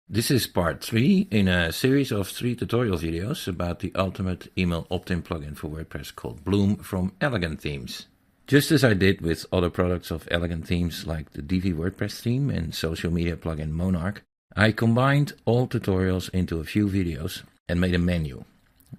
This is part 3 in a series of 3 tutorial videos about the ultimate email opt-in plugin for WordPress called Bloom from Elegant Themes. Just as I did with other products of Elegant Themes like the Divi WordPress theme and social media plugin Monarch, I combined all tutorials into a few videos and made a menu,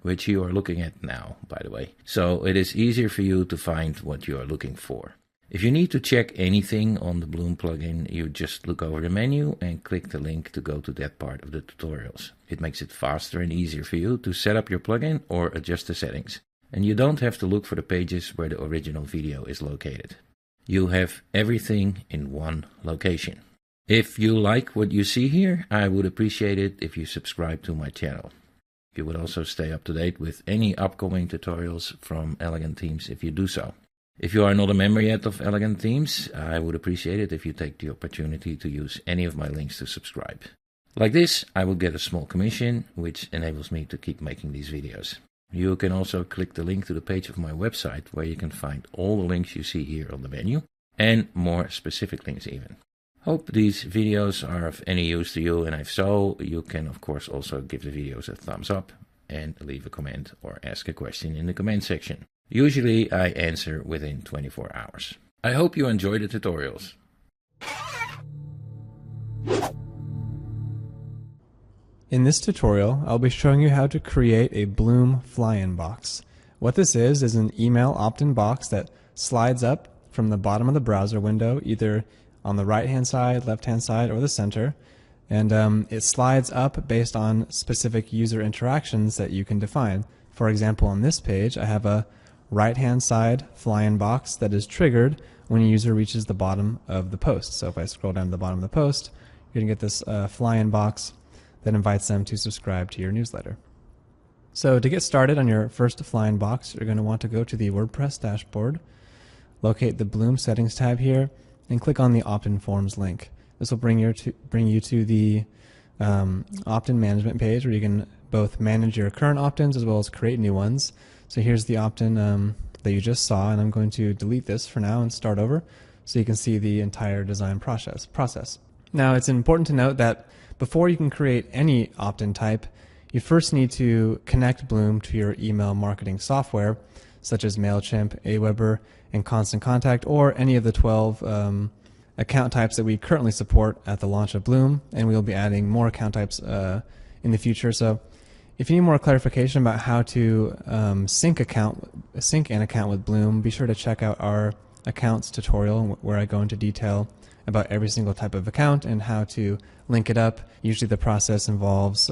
which you are looking at now, by the way, so it is easier for you to find what you are looking for. If you need to check anything on the Bloom plugin, you just look over the menu and click the link to go to that part of the tutorials. It makes it faster and easier for you to set up your plugin or adjust the settings. And you don't have to look for the pages where the original video is located. You have everything in one location. If you like what you see here, I would appreciate it if you subscribe to my channel. You would also stay up to date with any upcoming tutorials from Elegant Themes if you do so. If you are not a member yet of Elegant Themes, I would appreciate it if you take the opportunity to use any of my links to subscribe. Like this, I will get a small commission, which enables me to keep making these videos. You can also click the link to the page of my website, where you can find all the links you see here on the menu, and more specific links even. Hope these videos are of any use to you, and if so, you can of course also give the videos a thumbs up and leave a comment or ask a question in the comment section. Usually I answer within 24 hours. I hope you enjoy the tutorials. In this tutorial, I'll be showing you how to create a Bloom fly-in box. What this is an email opt-in box that slides up from the bottom of the browser window, either on the right-hand side, left-hand side, or the center. And it slides up based on specific user interactions that you can define. For example, on this page, I have a right-hand side fly-in box that is triggered when a user reaches the bottom of the post. So if I scroll down to the bottom of the post, you're going to get this fly-in box that invites them to subscribe to your newsletter. So to get started on your first fly-in box, you're going to want to go to the WordPress dashboard, locate the Bloom settings tab here, and click on the opt-in forms link. This will bring you to the opt-in management page, where you can both manage your current opt-ins as well as create new ones. So here's the opt-in that you just saw, and I'm going to delete this for now and start over so you can see the entire design process. Now, it's important to note that before you can create any opt-in type, you first need to connect Bloom to your email marketing software, such as MailChimp, AWeber, and Constant Contact, or any of the 12 account types that we currently support at the launch of Bloom, and we'll be adding more account types in the future. So if you need more clarification about how to sync an account with Bloom, be sure to check out our accounts tutorial, where I go into detail about every single type of account and how to link it up. Usually the process involves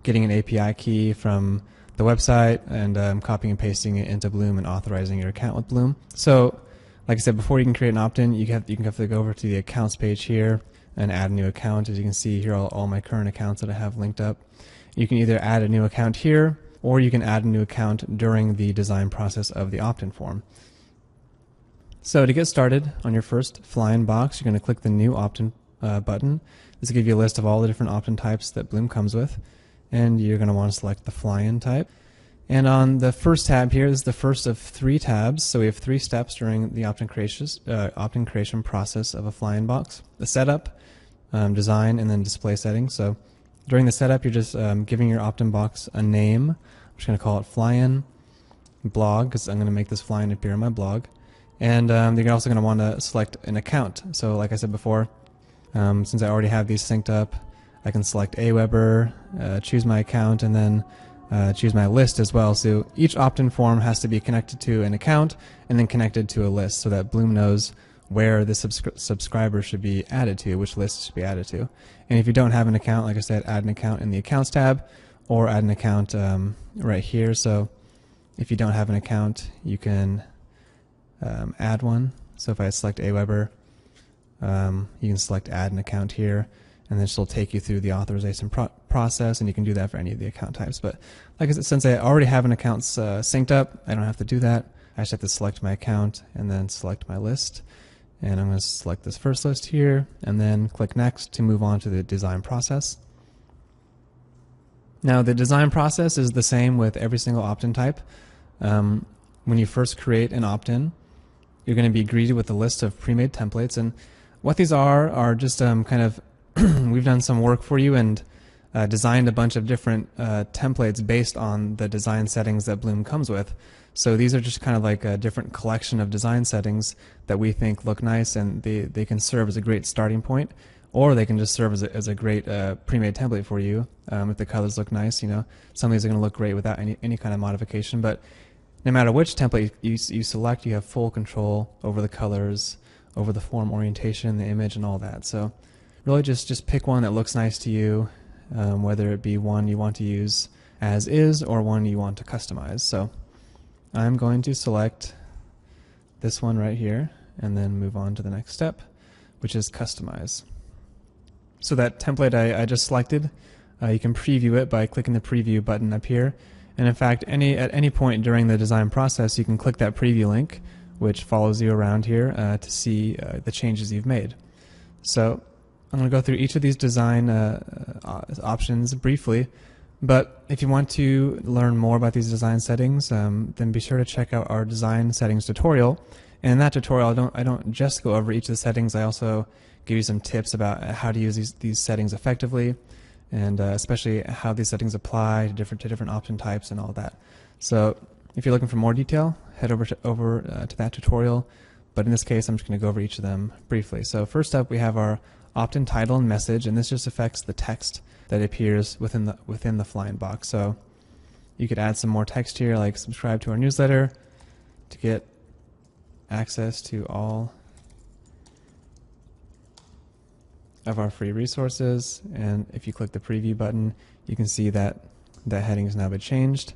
getting an API key from the website and copying and pasting it into Bloom and authorizing your account with Bloom. So like I said, before you can create an opt-in, you can have to go over to the accounts page here and add a new account. As you can see here, all my current accounts that I have linked up. You can either add a new account here, or you can add a new account during the design process of the opt-in form. So to get started on your first fly-in box, you're going to click the new opt-in button. This will give you a list of all the different opt-in types that Bloom comes with, and you're going to want to select the fly-in type. And on the first tab here, this is the first of 3 tabs, so we have 3 steps during the opt-in creation process of a fly-in box: the setup, design, and then display settings. So during the setup, you're just giving your opt-in box a name. I'm just going to call it fly-in blog, because I'm going to make this fly-in appear in my blog. And you're also going to want to select an account. So like I said before, since I already have these synced up, I can select AWeber, choose my account, and then choose my list as well. So each opt-in form has to be connected to an account and then connected to a list, so that Bloom knows where the subscriber should be added to, which list should be added to. And if you don't have an account, like I said, add an account in the Accounts tab, or add an account right here. So if you don't have an account, you can add one. So if I select AWeber, you can select Add an Account here, and then this will take you through the authorization process, and you can do that for any of the account types. But like I said, since I already have an account synced up, I don't have to do that. I just have to select my account and then select my list. And I'm going to select this first list here, and then click Next to move on to the design process. Now, the design process is the same with every single opt-in type. When you first create an opt-in, you're going to be greeted with a list of pre-made templates, and what these are just kind of we've done some work for you and designed a bunch of different templates based on the design settings that Bloom comes with. So these are just kind of like a different collection of design settings that we think look nice, and they can serve as a great starting point, or they can just serve as a great pre-made template for you if the colors look nice. You know, some of these are going to look great without any kind of modification, but no matter which template you select, you have full control over the colors, over the form orientation, the image, and all that. So really just pick one that looks nice to you, whether it be one you want to use as is or one you want to customize. So I'm going to select this one right here and then move on to the next step, which is customize. So that template I just selected, you can preview it by clicking the preview button up here. And in fact, at any point during the design process, you can click that preview link, which follows you around here to see the changes you've made. So I'm going to go through each of these design options briefly, but if you want to learn more about these design settings, then be sure to check out our design settings tutorial. And in that tutorial, I don't just go over each of the settings, I also give you some tips about how to use these settings effectively, and especially how these settings apply to different option types and all that. So if you're looking for more detail, head over to that tutorial, but in this case I'm just going to go over each of them briefly. So first up we have our opt-in title and message, and this just affects the text that appears within the flying box. So you could add some more text here, like subscribe to our newsletter to get access to all of our free resources, and if you click the preview button you can see that that heading has now been changed.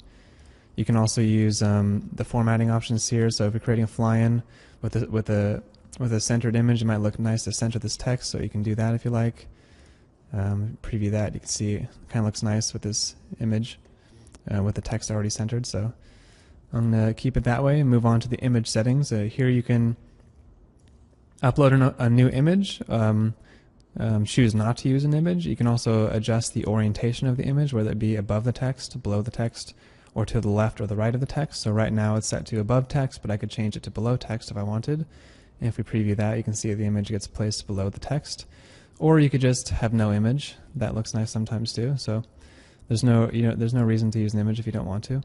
You can also use the formatting options here, so if you're creating a fly-in with a centered image, it might look nice to center this text, so you can do that if you like. Preview that, you can see it kind of looks nice with this image with the text already centered. So I'm going to keep it that way and move on to the image settings. Here you can upload a new image, choose not to use an image. You can also adjust the orientation of the image, whether it be above the text, below the text, or to the left or the right of the text. So right now it's set to above text, but I could change it to below text if I wanted. And if we preview that, you can see the image gets placed below the text. Or you could just have no image. That looks nice sometimes too. So there's no reason to use an image if you don't want to.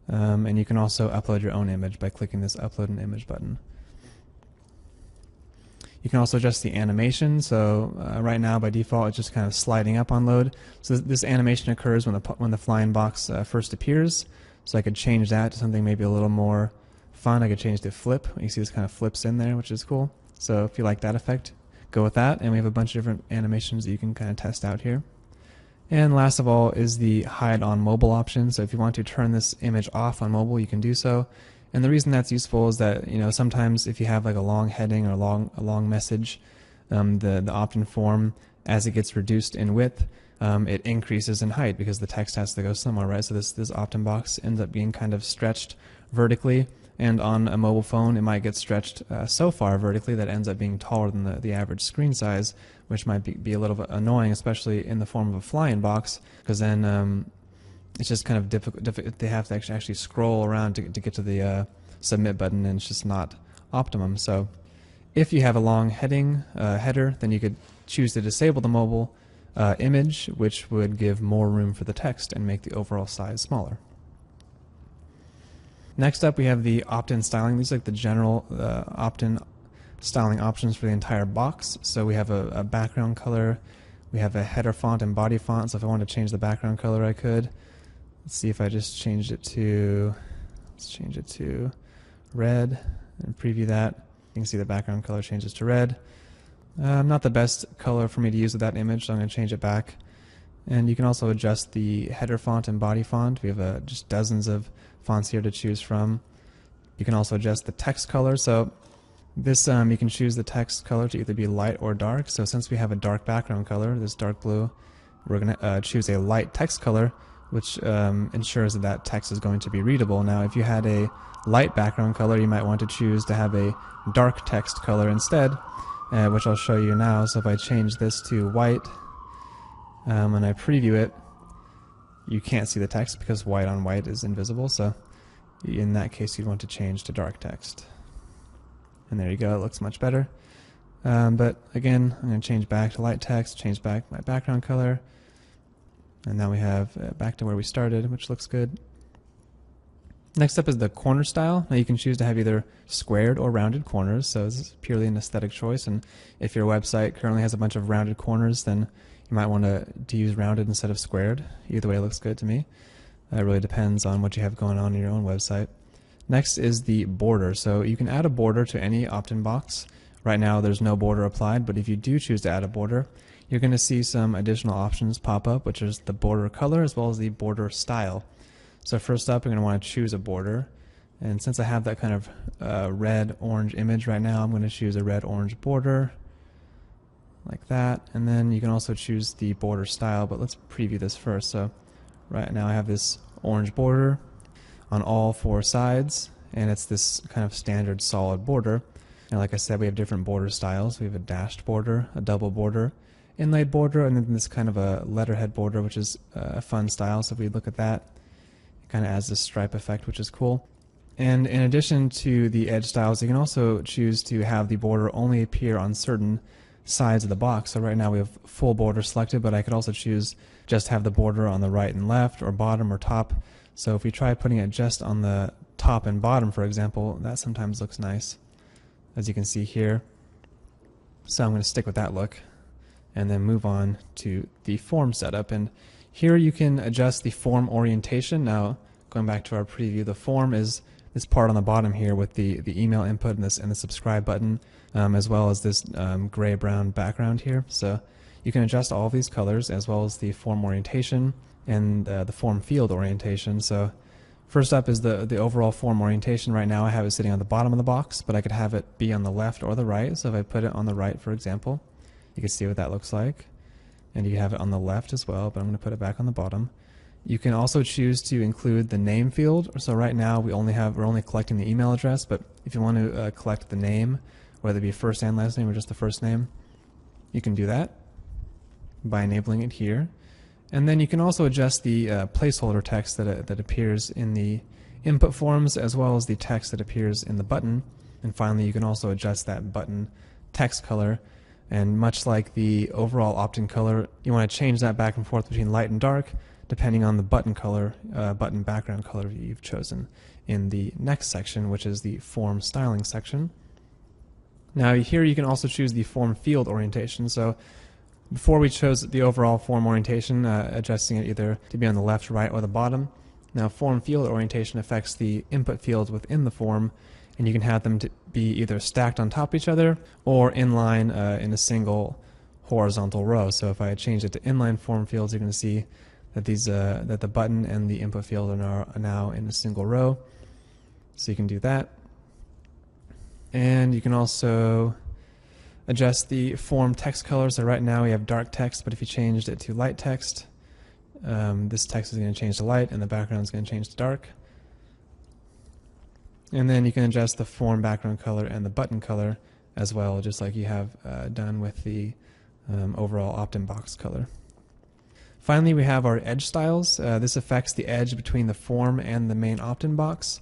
And you can also upload your own image by clicking this Upload an Image button. You can also adjust the animation. So right now by default it's just kind of sliding up on load. So this animation occurs when the flying box first appears. So I could change that to something maybe a little more fun. I could change the flip. You see this kind of flips in there, which is cool. So if you like that effect, go with that. And we have a bunch of different animations that you can kind of test out here. And last of all is the hide on mobile option. So if you want to turn this image off on mobile, you can do so. And the reason that's useful is that, you know, sometimes if you have like a long heading or a long message, the opt-in form, as it gets reduced in width, it increases in height because the text has to go somewhere, right? So this opt-in box ends up being kind of stretched vertically, and on a mobile phone it might get stretched so far vertically that it ends up being taller than the average screen size, which might be a little bit annoying, especially in the form of a fly-in box, because then it's just kind of difficult. They have to actually scroll around to get to the submit button, and it's just not optimum. So if you have a long header, then you could choose to disable the mobile image, which would give more room for the text and make the overall size smaller. Next up we have the opt-in styling. These are like the general opt-in styling options for the entire box. So we have a background color, we have a header font and body font. So if I want to change the background color I could. Let's see if I just changed it to, let's change it to red and preview that. You can see the background color changes to red. Not the best color for me to use with that image, so I'm going to change it back. And you can also adjust the header font and body font. We have just dozens of fonts here to choose from. You can also adjust the text color. So this you can choose the text color to either be light or dark. So since we have a dark background color, this dark blue, we're going to choose a light text color, which ensures that text is going to be readable. Now if you had a light background color, you might want to choose to have a dark text color instead, which I'll show you now. So if I change this to white and I preview it, you can't see the text because white on white is invisible. So in that case you'd want to change to dark text. And there you go, it looks much better. But again, I'm going to change back to light text, change back my background color, and now we have back to where we started, which looks good. Next up is the corner style. Now you can choose to have either squared or rounded corners, so this is purely an aesthetic choice, and if your website currently has a bunch of rounded corners, then you might want to use rounded instead of squared. Either way looks good to me. It really depends on what you have going on in your own website. Next is the border. So you can add a border to any opt-in box. Right now there's no border applied, but if you do choose to add a border, you're going to see some additional options pop up, which is the border color as well as the border style. So first up, you're going to want to choose a border. And since I have that kind of red-orange image right now, I'm going to choose a red-orange border, like that. And then you can also choose the border style, but let's preview this first. So right now I have this orange border on all four sides, and it's this kind of standard solid border. And like I said, we have different border styles. We have a dashed border, a double border, inlaid border, and then this kind of a letterhead border, which is a fun style. So if we look at that, it kind of adds this stripe effect, which is cool. And in addition to the edge styles, you can also choose to have the border only appear on certain sides of the box. So right now we have full border selected, but I could also choose just have the border on the right and left, or bottom or top. So if we try putting it just on the top and bottom, for example, that sometimes looks nice, as you can see here. So I'm going to stick with that look and then move on to the form setup. And here you can adjust the form orientation. Now, going back to our preview, the form is this part on the bottom here with the email input and the subscribe button, as well as this gray-brown background here. So you can adjust all of these colors as well as the form orientation and the form field orientation. So first up is the overall form orientation. Right now I have it sitting on the bottom of the box, but I could have it be on the left or the right. So if I put it on the right, for example, you can see what that looks like. And you have it on the left as well, but I'm going to put it back on the bottom. You can also choose to include the name field. So right now we're only collecting the email address, but if you want to collect the name, whether it be first and last name or just the first name, you can do that by enabling it here. And then you can also adjust the placeholder text that appears in the input forms as well as the text that appears in the button. And finally, you can also adjust that button text color. And much like the overall opt-in color, you want to change that back and forth between light and dark depending on the button color, button background color you've chosen in the next section, which is the form styling section. Now here you can also choose the form field orientation. So before we chose the overall form orientation, adjusting it either to be on the left, right, or the bottom. Now form field orientation affects the input fields within the form, and you can have them to be either stacked on top of each other or inline in a single horizontal row. So if I change it to inline form fields, you're going to see that that the button and the input field are now in a single row. So you can do that. And you can also adjust the form text color. So right now we have dark text, but if you changed it to light text, this text is going to change to light and the background is going to change to dark. And then you can adjust the form background color and the button color as well, just like you have done with the overall opt-in box color. Finally, we have our edge styles. This affects the edge between the form and the main opt-in box.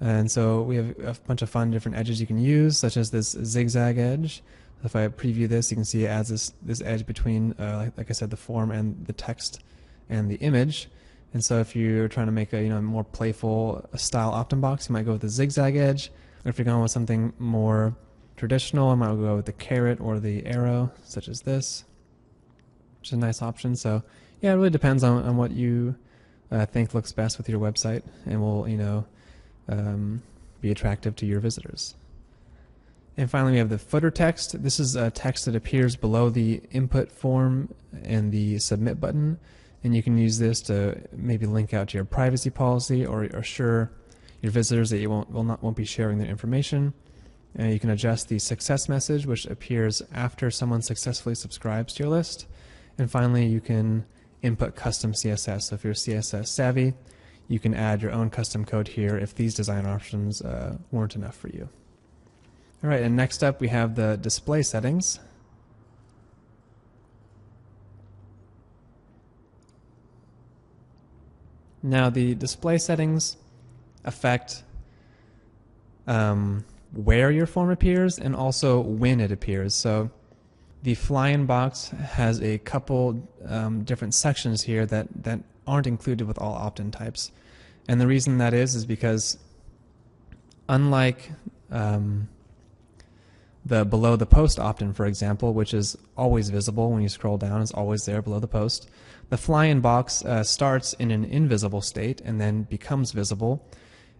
And so we have a bunch of fun different edges you can use, such as this zigzag edge. If I preview this, you can see it adds this edge between, like I said, the form and the text and the image. And so if you're trying to make a more playful style opt-in box, you might go with the zigzag edge. Or if you're going with something more traditional, I might go with the caret or the arrow, such as this, which is a nice option. So yeah, it really depends on what you think looks best with your website and will be attractive to your visitors. And finally, we have the footer text. This is a text that appears below the input form and the submit button. And you can use this to maybe link out to your privacy policy or assure your visitors that you won't be sharing their information. And you can adjust the success message, which appears after someone successfully subscribes to your list. And finally, you can input custom CSS. So if you're CSS savvy, you can add your own custom code here if these design options weren't enough for you. All right, and next up we have the display settings. Now the display settings affect where your form appears and also when it appears. So the fly-in box has a couple different sections here that aren't included with all opt-in types. And the reason that is because unlike the below the post opt-in, for example, which is always visible when you scroll down, it's always there below the post, the fly-in box starts in an invisible state and then becomes visible.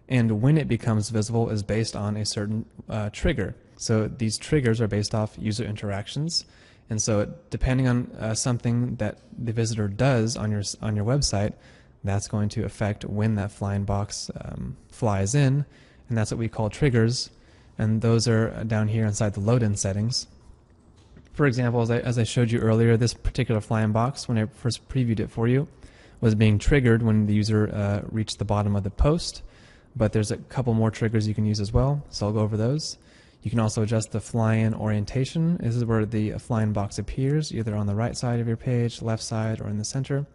And when it becomes visible is based on a certain trigger. So these triggers are based off user interactions. And so depending on something that the visitor does on your website, that's going to affect when that fly-in box flies in. And that's what we call triggers. And those are down here inside the load-in settings. For example, as I showed you earlier, this particular fly-in box, when I first previewed it for you, was being triggered when the user reached the bottom of the post. But there's a couple more triggers you can use as well, so I'll go over those. You can also adjust the fly-in orientation. This is where the fly-in box appears, either on the right side of your page, left side, or in the center.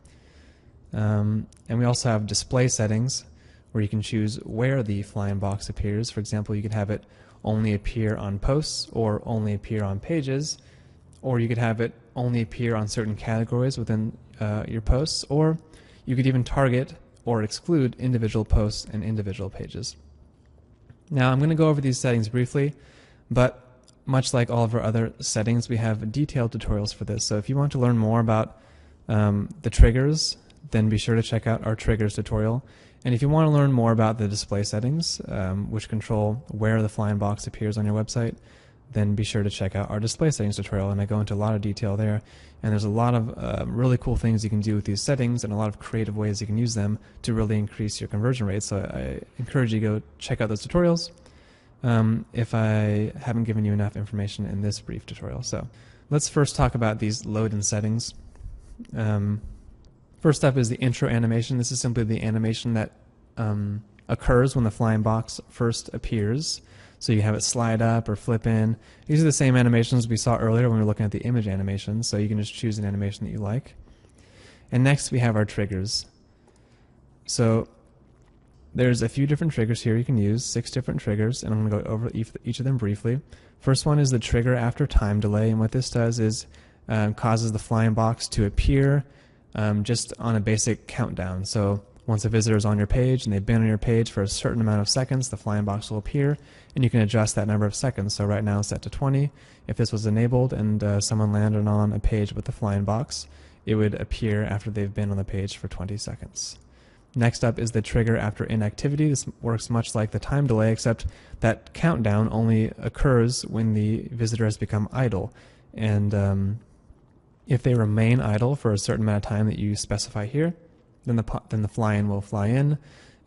And we also have display settings, where you can choose where the fly-in box appears. For example, you could have it only appear on posts or only appear on pages, or you could have it only appear on certain categories within your posts, or you could even target or exclude individual posts and individual pages. Now I'm going to go over these settings briefly, but much like all of our other settings, we have detailed tutorials for this. So if you want to learn more about the triggers, then be sure to check out our triggers tutorial. And if you want to learn more about the display settings, which control where the fly-in box appears on your website, then be sure to check out our display settings tutorial, and I go into a lot of detail there. And there's a lot of really cool things you can do with these settings and a lot of creative ways you can use them to really increase your conversion rate. So I encourage you to go check out those tutorials if I haven't given you enough information in this brief tutorial. So let's first talk about these load-in settings. First up is the intro animation. This is simply the animation that occurs when the fly-in box first appears. So you have it slide up or flip in. These are the same animations we saw earlier when we were looking at the image animation, so you can just choose an animation that you like. And next we have our triggers. So there's a few different triggers here you can use, 6 different triggers, and I'm going to go over each of them briefly. First one is the trigger after time delay, and what this does is causes the fly-in box to appear just on a basic countdown. So once a visitor is on your page and they've been on your page for a certain amount of seconds, the fly-in box will appear, and you can adjust that number of seconds. So right now it's set to 20. If this was enabled and someone landed on a page with the fly-in box, it would appear after they've been on the page for 20 seconds. Next up is the trigger after inactivity. This works much like the time delay, except that countdown only occurs when the visitor has become idle. And if they remain idle for a certain amount of time that you specify here, then the fly-in will fly in.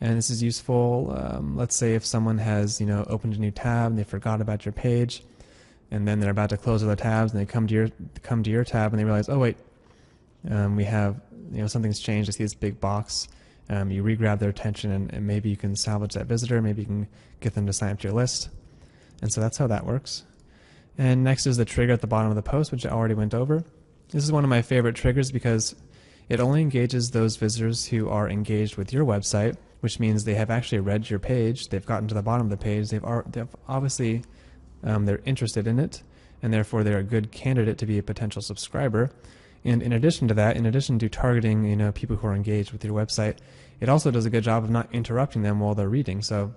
And this is useful, let's say if someone has opened a new tab and they forgot about your page, and then they're about to close other tabs and they come to your tab and they realize, oh wait, we have something's changed. I see this big box. You re-grab their attention, and maybe you can salvage that visitor. Maybe you can get them to sign up to your list. And so that's how that works. And next is the trigger at the bottom of the post, which I already went over. This is one of my favorite triggers because it only engages those visitors who are engaged with your website, which means they have actually read your page, they've gotten to the bottom of the page, they've obviously they're interested in it, and therefore they're a good candidate to be a potential subscriber. And in addition to that, in addition to targeting people who are engaged with your website, it also does a good job of not interrupting them while they're reading. So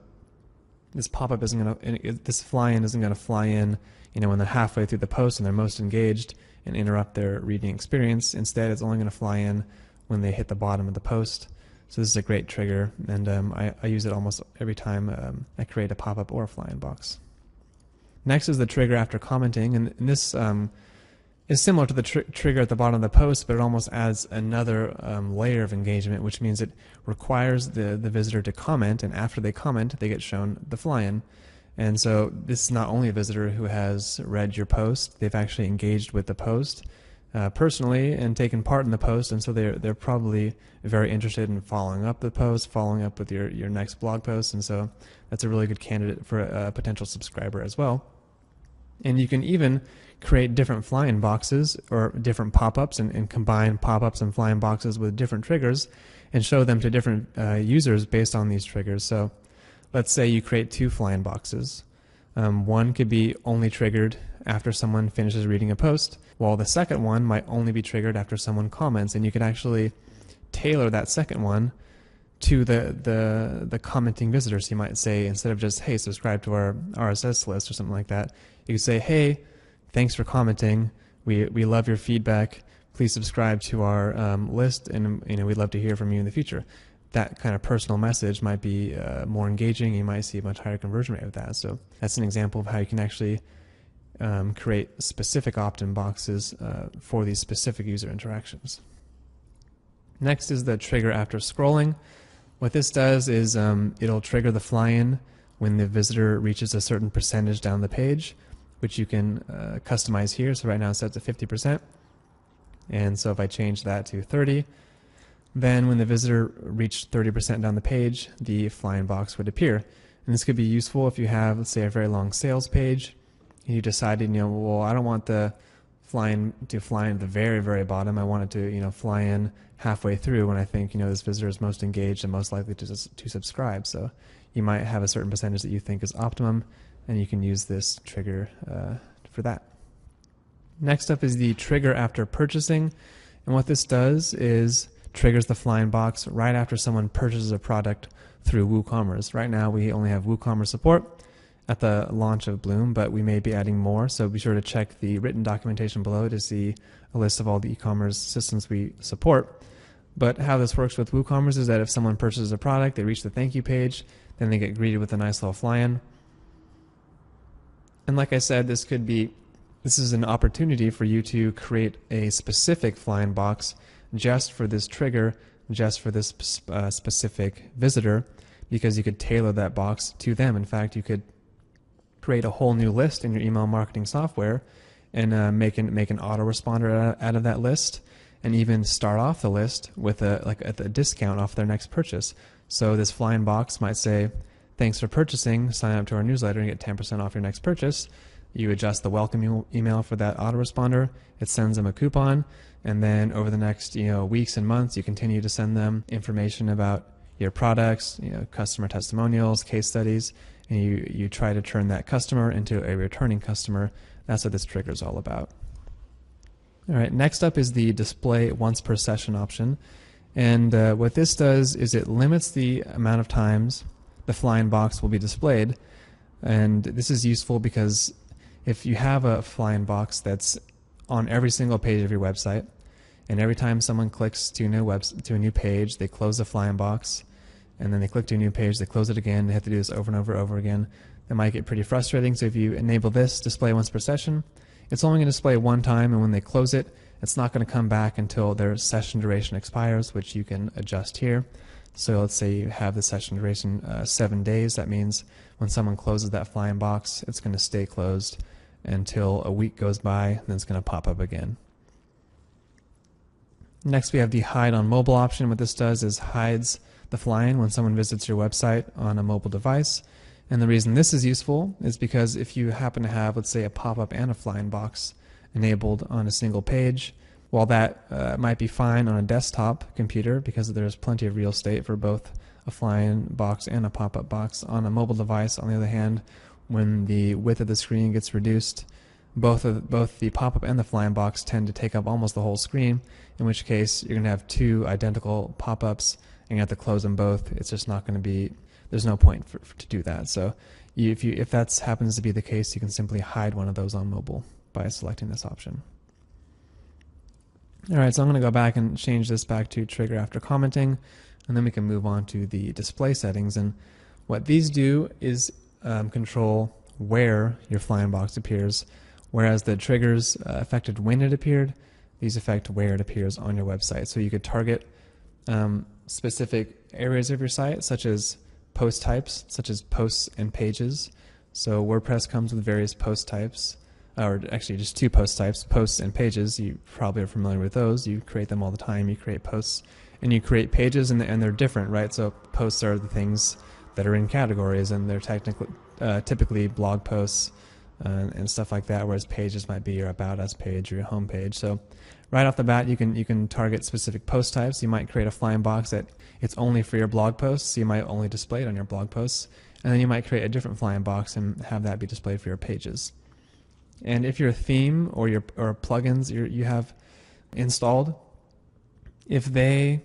this pop-up isn't going to, this fly-in isn't going to fly in when they're halfway through the post and they're most engaged and interrupt their reading experience. Instead, it's only going to fly in when they hit the bottom of the post. So this is a great trigger, and I use it almost every time I create a pop-up or a fly-in box. Next is the trigger after commenting, and this is similar to the trigger at the bottom of the post, but it almost adds another layer of engagement, which means it requires the visitor to comment, and after they comment, they get shown the fly-in. And so this is not only a visitor who has read your post, they've actually engaged with the post personally and taken part in the post, and so they're probably very interested in following up the post, following up with your next blog post, and so that's a really good candidate for a potential subscriber as well. And you can even create different fly-in boxes or different pop-ups and combine pop-ups and fly-in boxes with different triggers and show them to different users based on these triggers. So let's say you create 2 fly-in boxes. One could be only triggered after someone finishes reading a post, while the second one might only be triggered after someone comments, and you can actually tailor that second one to the commenting visitor. So you might say, instead of just, hey, subscribe to our RSS list or something like that, you could say, hey, thanks for commenting. We love your feedback. Please subscribe to our list, and we'd love to hear from you in the future. That kind of personal message might be more engaging. You might see a much higher conversion rate with that. So that's an example of how you can actually create specific opt-in boxes for these specific user interactions. Next is the trigger after scrolling. What this does is it'll trigger the fly-in when the visitor reaches a certain percentage down the page, which you can customize here. So right now it's set to 50%. And so if I change that to 30, then when the visitor reached 30% down the page, the fly-in box would appear. And this could be useful if you have, let's say, a very long sales page, and you decided, well, I don't want the fly-in to fly in at the very, very bottom. I want it to, fly in halfway through when I think, this visitor is most engaged and most likely to subscribe. So you might have a certain percentage that you think is optimum, and you can use this trigger for that. Next up is the trigger after purchasing. And what this does is triggers the fly-in box right after someone purchases a product through WooCommerce. Right now we only have WooCommerce support at the launch of Bloom, but we may be adding more, so be sure to check the written documentation below to see a list of all the e-commerce systems we support. But how this works with WooCommerce is that if someone purchases a product, they reach the thank you page, then they get greeted with a nice little fly-in. And like I said, this is an opportunity for you to create a specific fly-in box just for this trigger, just for this specific visitor, because you could tailor that box to them. In fact, you could create a whole new list in your email marketing software and make an autoresponder out of that list, and even start off the list with a discount off their next purchase. So this fly-in box might say, thanks for purchasing, sign up to our newsletter and get 10% off your next purchase. You adjust the welcome email for that autoresponder. It sends them a coupon, and then over the next weeks and months, you continue to send them information about your products, customer testimonials, case studies, and you try to turn that customer into a returning customer. That's what this trigger is all about. All right, next up is the display once per session option. And what this does is it limits the amount of times the fly-in box will be displayed. And this is useful because if you have a fly-in box that's on every single page of your website, and every time someone clicks to a new page, they close the fly-in box, and then they click to a new page, they close it again, they have to do this over and over and over again. That might get pretty frustrating. So if you enable this display once per session, it's only going to display one time, and when they close it, it's not going to come back until their session duration expires, which you can adjust here. So let's say you have the session duration 7 days. That means when someone closes that fly-in box, it's going to stay closed until a week goes by, and then it's going to pop up again. Next, we have the hide on mobile option. What this does is hides the fly-in when someone visits your website on a mobile device. And the reason this is useful is because if you happen to have, let's say, a pop-up and a fly-in box enabled on a single page, while that might be fine on a desktop computer because there's plenty of real estate for both a fly-in box and a pop-up box, on a mobile device, on the other hand, when the width of the screen gets reduced, both the pop-up and the fly-in box tend to take up almost the whole screen, in which case you're going to have two identical pop-ups and you have to close them both. It's just not going to be, there's no point to do that. So if that happens to be the case, you can simply hide one of those on mobile by selecting this option. Alright, so I'm going to go back and change this back to trigger after commenting, and then we can move on to the display settings. And what these do is control where your fly-in box appears, whereas the triggers affected when it appeared, these affect where it appears on your website. So you could target specific areas of your site, such as post types, such as posts and pages. So WordPress comes with various post types, or actually just two post types, posts and pages. You probably are familiar with those. You create them all the time. You create posts and you create pages, and they're different, right? So posts are the things that are in categories, and they're typically blog posts and stuff like that, whereas pages might be your About Us page or your home page. So right off the bat, you can target specific post types. You might create a fly-in box that it's only for your blog posts, so you might only display it on your blog posts. and then you might create a different flying box and have that be displayed for your pages. And if your theme or plugins you have installed, if they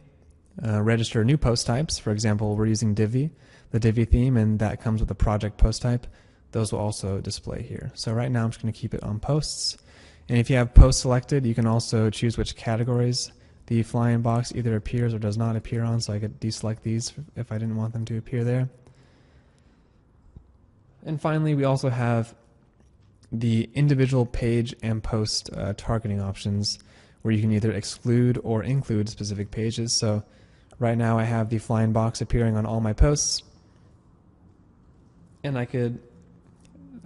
register new post types, for example, we're using Divi, the Divi theme, and that comes with a project post type, those will also display here. So right now I'm just going to keep it on posts. And if you have posts selected, you can also choose which categories the flying box either appears or does not appear on, so I could deselect these if I didn't want them to appear there. And finally, we also have the individual page and post targeting options, where you can either exclude or include specific pages. So right now I have the flying box appearing on all my posts, and I could,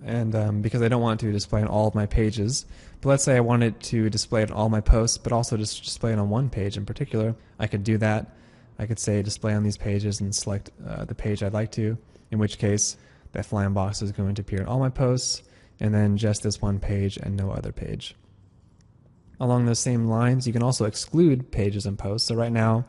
because I don't want to display on all of my pages, but let's say I wanted to display it on all my posts, but also just display it on one page in particular, I could do that. I could say display on these pages and select the page I'd like to, in which case that flying box is going to appear in all my posts, and then just this one page and no other page. Along those same lines, you can also exclude pages and posts. So right now,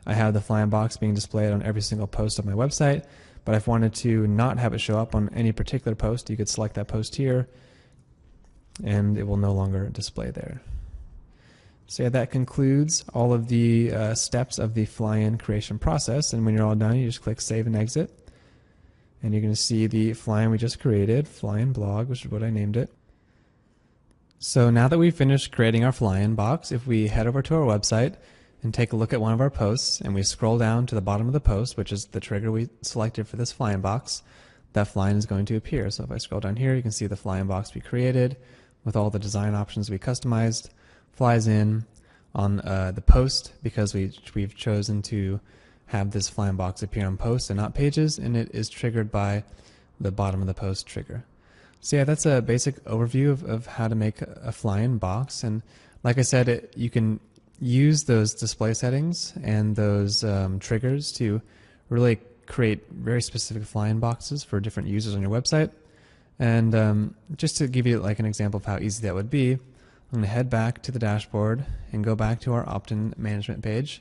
I have the flying box being displayed on every single post of my website, but if I wanted to not have it show up on any particular post, you could select that post here, and it will no longer display there. So yeah, that concludes all of the steps of the fly-in creation process, and when you're all done, you just click Save and Exit. And you're going to see the fly-in we just created, fly-in blog, which is what I named it. So now that we've finished creating our fly-in box, if we head over to our website and take a look at one of our posts, and we scroll down to the bottom of the post, which is the trigger we selected for this fly-in box, that fly-in is going to appear. So if I scroll down here, you can see the fly-in box we created with all the design options we customized, flies in on the post because we've chosen to have this flying box appear on posts and not pages, and it is triggered by the bottom of the post trigger. So yeah, that's a basic overview of how to make a fly-in box. And like I said, you can use those display settings and those triggers to really create very specific fly-in boxes for different users on your website. And just to give you like an example of how easy that would be, I'm going to head back to the dashboard and go back to our Optin management page.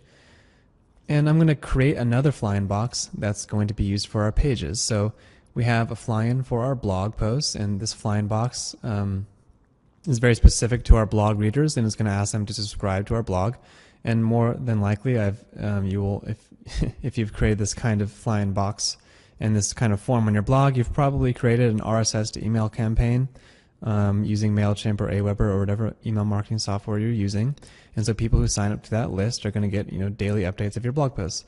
And I'm going to create another fly-in box that's going to be used for our pages. So we have a fly-in for our blog posts, and this fly-in box is very specific to our blog readers, and it's going to ask them to subscribe to our blog. And more than likely, you will, if you've created this kind of fly-in box and this kind of form on your blog, you've probably created an RSS to email campaign using MailChimp or AWeber or whatever email marketing software you're using. And so people who sign up to that list are going to get daily updates of your blog posts.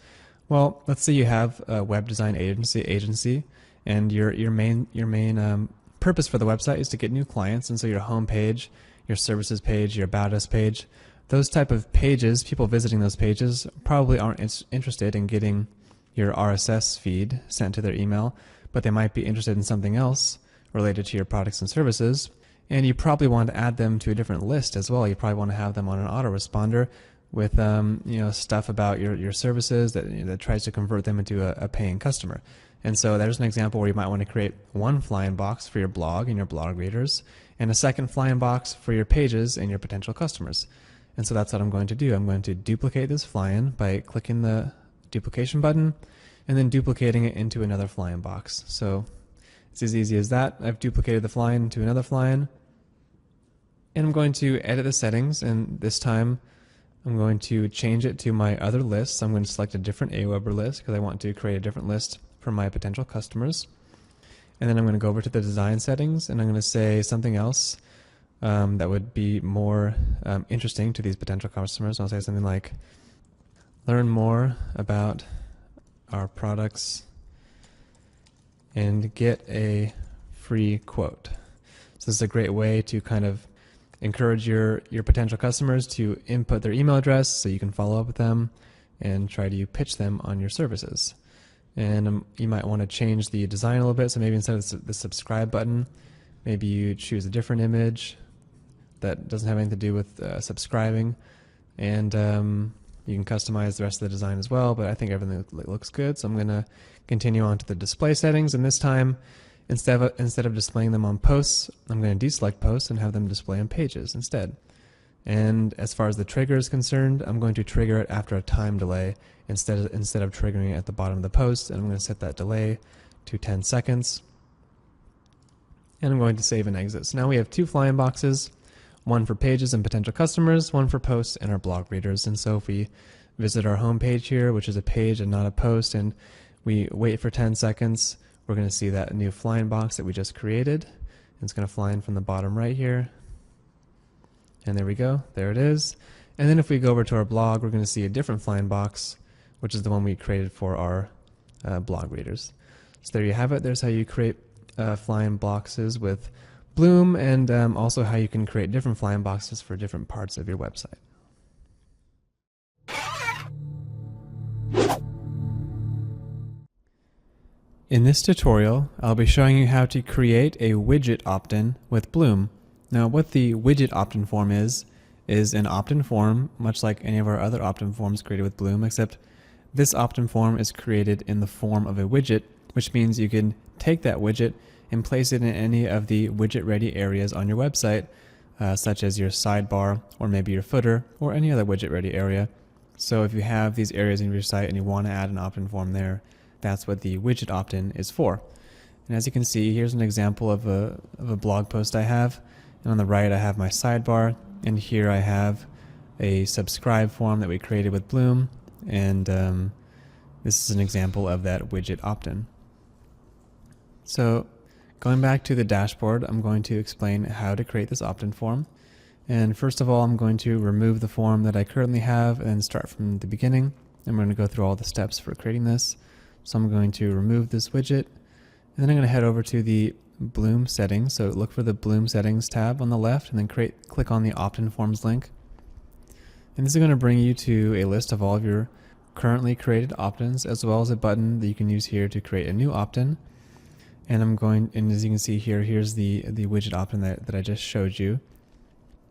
Well, let's say you have a web design agency, and your main purpose for the website is to get new clients. And so your home page, your services page, your About Us page, those type of pages, people visiting those pages probably aren't interested in getting your RSS feed sent to their email, but they might be interested in something else related to your products and services. And you probably want to add them to a different list as well. You probably want to have them on an autoresponder with stuff about your services that tries to convert them into a paying customer. And so there's an example where you might want to create one fly-in box for your blog and your blog readers, and a second fly-in box for your pages and your potential customers. And so that's what I'm going to do. I'm going to duplicate this fly-in by clicking the duplication button and then duplicating it into another fly-in box. So it's as easy as that. I've duplicated the fly-in into another fly-in, and I'm going to edit the settings, and this time I'm going to change it to my other list. So I'm going to select a different AWeber list because I want to create a different list for my potential customers. And then I'm going to go over to the design settings, and I'm going to say something else that would be more interesting to these potential customers. I'll say something like, learn more about our products and get a free quote. So this is a great way to kind of encourage your potential customers to input their email address so you can follow up with them and try to pitch them on your services. And you might want to change the design a little bit. So maybe instead of the subscribe button, maybe you choose a different image that doesn't have anything to do with subscribing. And you can customize the rest of the design as well, but I think everything looks good. So I'm going to continue on to the display settings, and this time, instead of displaying them on posts, I'm going to deselect posts and have them display on pages instead. And as far as the trigger is concerned, I'm going to trigger it after a time delay instead of triggering it at the bottom of the post, and I'm going to set that delay to 10 seconds. And I'm going to save and exit. So now we have 2 flying boxes, one for pages and potential customers, one for posts and our blog readers. And so if we visit our home page here, which is a page and not a post, and we wait for 10 seconds, we're going to see that new flying box that we just created. It's going to fly in from the bottom right here. And there we go. There it is. And then if we go over to our blog, we're going to see a different flying box, which is the one we created for our blog readers. So there you have it. There's how you create flying boxes with Bloom, and also how you can create different flying boxes for different parts of your website. In this tutorial, I'll be showing you how to create a widget opt-in with Bloom. Now, what the widget opt-in form is an opt-in form, much like any of our other opt-in forms created with Bloom, except this opt-in form is created in the form of a widget, which means you can take that widget and place it in any of the widget-ready areas on your website, such as your sidebar, or maybe your footer, or any other widget-ready area. So if you have these areas in your site and you want to add an opt-in form there, that's what the widget opt-in is for. And as you can see, here's an example of a blog post I have. And on the right, I have my sidebar, and here I have a subscribe form that we created with Bloom, and this is an example of that widget opt-in. So going back to the dashboard, I'm going to explain how to create this opt-in form. And first of all, I'm going to remove the form that I currently have and start from the beginning. I'm going to go through all the steps for creating this. So I'm going to remove this widget, and then I'm going to head over to the Bloom settings. So look for the Bloom settings tab on the left, and then click on the opt-in forms link. And this is going to bring you to a list of all of your currently created opt-ins, as well as a button that you can use here to create a new opt-in. And as you can see here, here's the widget opt-in that I just showed you,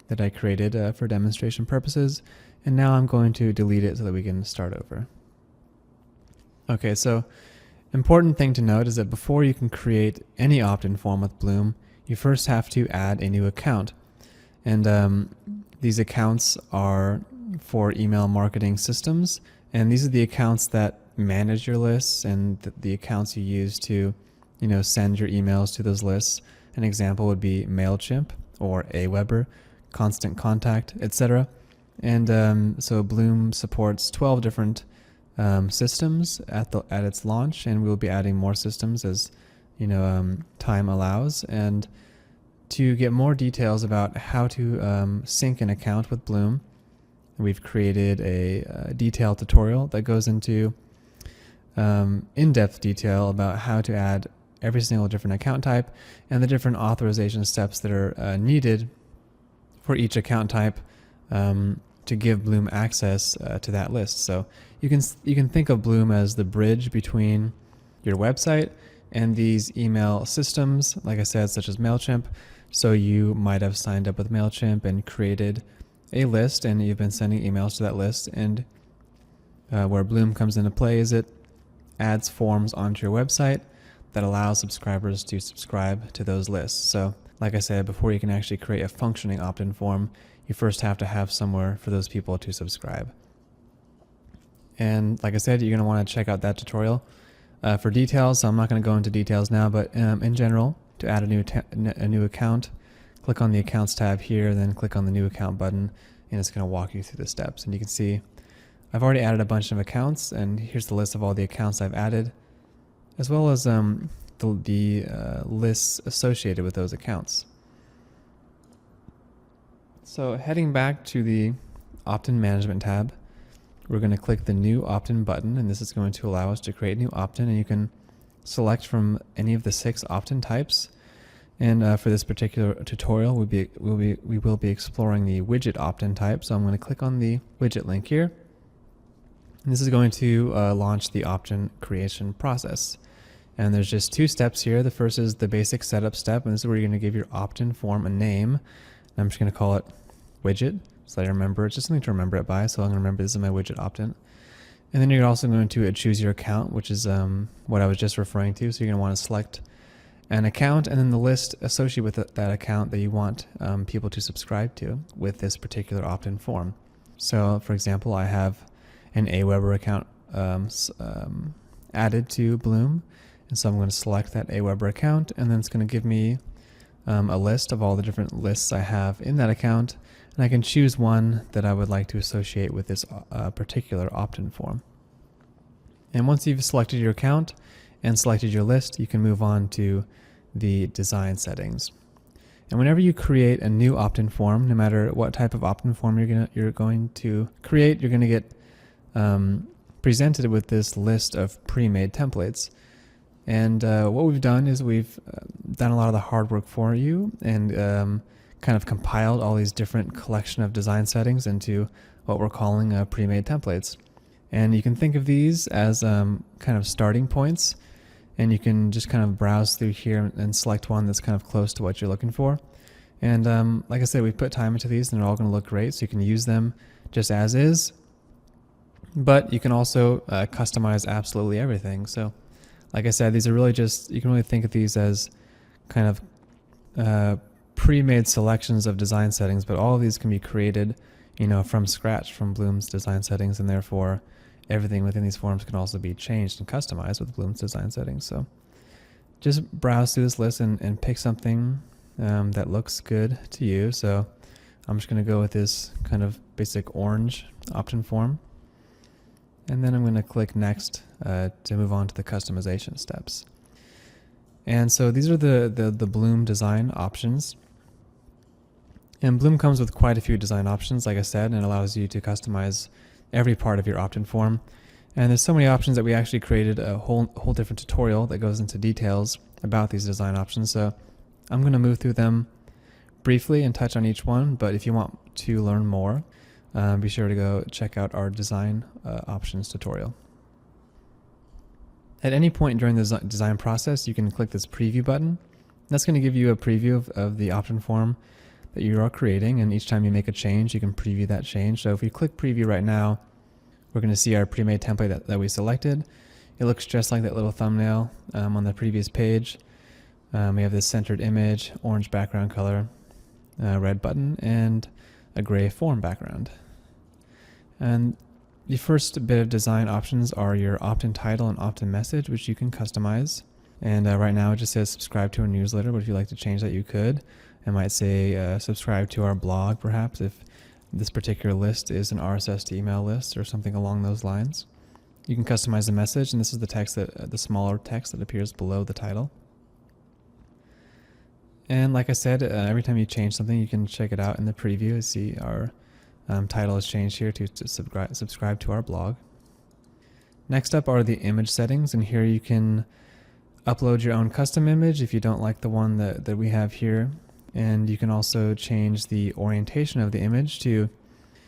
that I created for demonstration purposes. And now I'm going to delete it so that we can start over. Okay, so important thing to note is that before you can create any opt-in form with Bloom, you first have to add a new account. And these accounts are for email marketing systems, and these are the accounts that manage your lists and the accounts you use to, send your emails to those lists. An example would be MailChimp or AWeber, Constant Contact, etc. And so Bloom supports 12 different systems at its launch, and we'll be adding more systems as time allows. And to get more details about how to sync an account with Bloom, we've created a detailed tutorial that goes into in-depth detail about how to add every single different account type and the different authorization steps that are needed for each account type to give Bloom access to that list. So you can think of Bloom as the bridge between your website and these email systems, like I said, such as MailChimp. So you might have signed up with MailChimp and created a list, and you've been sending emails to that list. And where Bloom comes into play is it adds forms onto your website that allows subscribers to subscribe to those lists. So like I said, before you can actually create a functioning opt-in form, you first have to have somewhere for those people to subscribe. And like I said, you're going to want to check out that tutorial for details. So I'm not going to go into details now, but in general, to add a new account, click on the Accounts tab here, then click on the New Account button, and it's going to walk you through the steps. And you can see I've already added a bunch of accounts, and here's the list of all the accounts I've added, as well as the lists associated with those accounts. So heading back to the Opt-in Management tab, we're going to click the New Opt-in button, and this is going to allow us to create a new opt-in, and you can select from any of the 6 opt-in types. And for this particular tutorial, we will be exploring the widget opt-in type. So I'm going to click on the widget link here. And this is going to launch the opt-in creation process. And there's just 2 steps here. The first is the basic setup step, and this is where you're going to give your opt-in form a name. And I'm just going to call it widget, so I remember. It's just something to remember it by. So I'm going to remember this is my widget opt-in. And then you're also going to choose your account, which is what I was just referring to. So you're going to want to select an account and then the list associated with that account that you want people to subscribe to with this particular opt-in form. So for example, I have an AWeber account added to Bloom. And so I'm going to select that AWeber account, and then it's going to give me a list of all the different lists I have in that account, and I can choose one that I would like to associate with this particular opt-in form. And once you've selected your account and selected your list, you can move on to the design settings. And whenever you create a new opt-in form, no matter what type of opt-in form you're going to create, you're going to get presented with this list of pre-made templates. And what we've done is we've done a lot of the hard work for you and kind of compiled all these different collection of design settings into what we're calling pre-made templates. And you can think of these as kind of starting points, and you can just kind of browse through here and select one that's kind of close to what you're looking for. And like I said, we put time into these and they're all going to look great, so you can use them just as is. But you can also customize absolutely everything. So like I said, these are really just, you can really think of these as kind of pre-made selections of design settings, but all of these can be created, from scratch from Bloom's design settings, and therefore everything within these forms can also be changed and customized with Bloom's design settings. So just browse through this list and pick something that looks good to you. So I'm just going to go with this kind of basic orange opt-in form. And then I'm going to click Next to move on to the customization steps. And so these are the Bloom design options. And Bloom comes with quite a few design options, like I said, and it allows you to customize every part of your opt-in form. And there's so many options that we actually created a whole different tutorial that goes into details about these design options. So I'm going to move through them briefly and touch on each one, but if you want to learn more, be sure to go check out our design options tutorial. At any point during the design process, you can click this preview button. That's going to give you a preview of the opt-in form that you are creating, and each time you make a change, you can preview that change. So if we click preview right now, we're going to see our pre-made template that we selected. It looks just like that little thumbnail on the previous page. We have this centered image, orange background color, red button, and a gray form background. And the first bit of design options are your opt-in title and opt-in message, which you can customize. And right now it just says subscribe to our newsletter, but if you'd like to change that, you could. I might say subscribe to our blog, perhaps, if this particular list is an RSS to email list or something along those lines. You can customize the message, and this is the text the smaller text that appears below the title. And like I said, every time you change something, you can check it out in the preview. You see our title has changed here to subscribe to our blog. Next up are the image settings, and here you can upload your own custom image if you don't like the one that we have here. And you can also change the orientation of the image to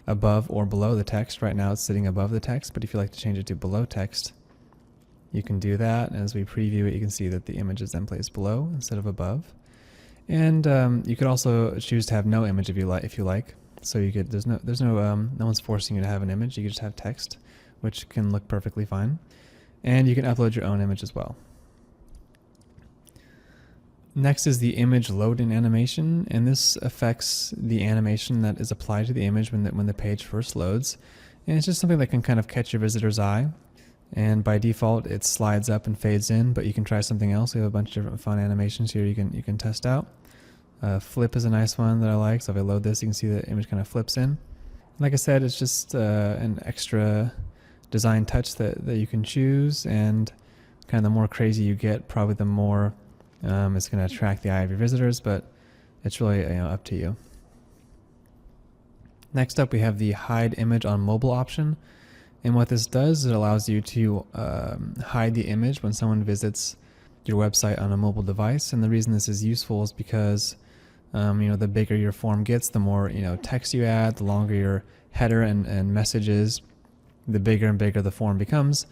above or below the text. Right now it's sitting above the text, but if you like to change it to below text, you can do that. And as we preview it, you can see that the image is then placed below instead of above. And you could also choose to have no image if you like. So you could no one's forcing you to have an image. You can just have text, which can look perfectly fine. And you can upload your own image as well. Next is the image load-in animation, and this affects the animation that is applied to the image when the page first loads. And it's just something that can kind of catch your visitor's eye. And by default, it slides up and fades in, but you can try something else. We have a bunch of different fun animations here you can test out. Flip is a nice one that I like. So if I load this, you can see the image kind of flips in. Like I said, it's just an extra design touch that you can choose, and kind of the more crazy you get, probably the more it's going to attract the eye of your visitors, but it's really up to you. Next up, we have the hide image on mobile option. And what this does is it allows you to hide the image when someone visits your website on a mobile device. And the reason this is useful is because the bigger your form gets, the more text you add, the longer your header and message is, the bigger and bigger the form becomes.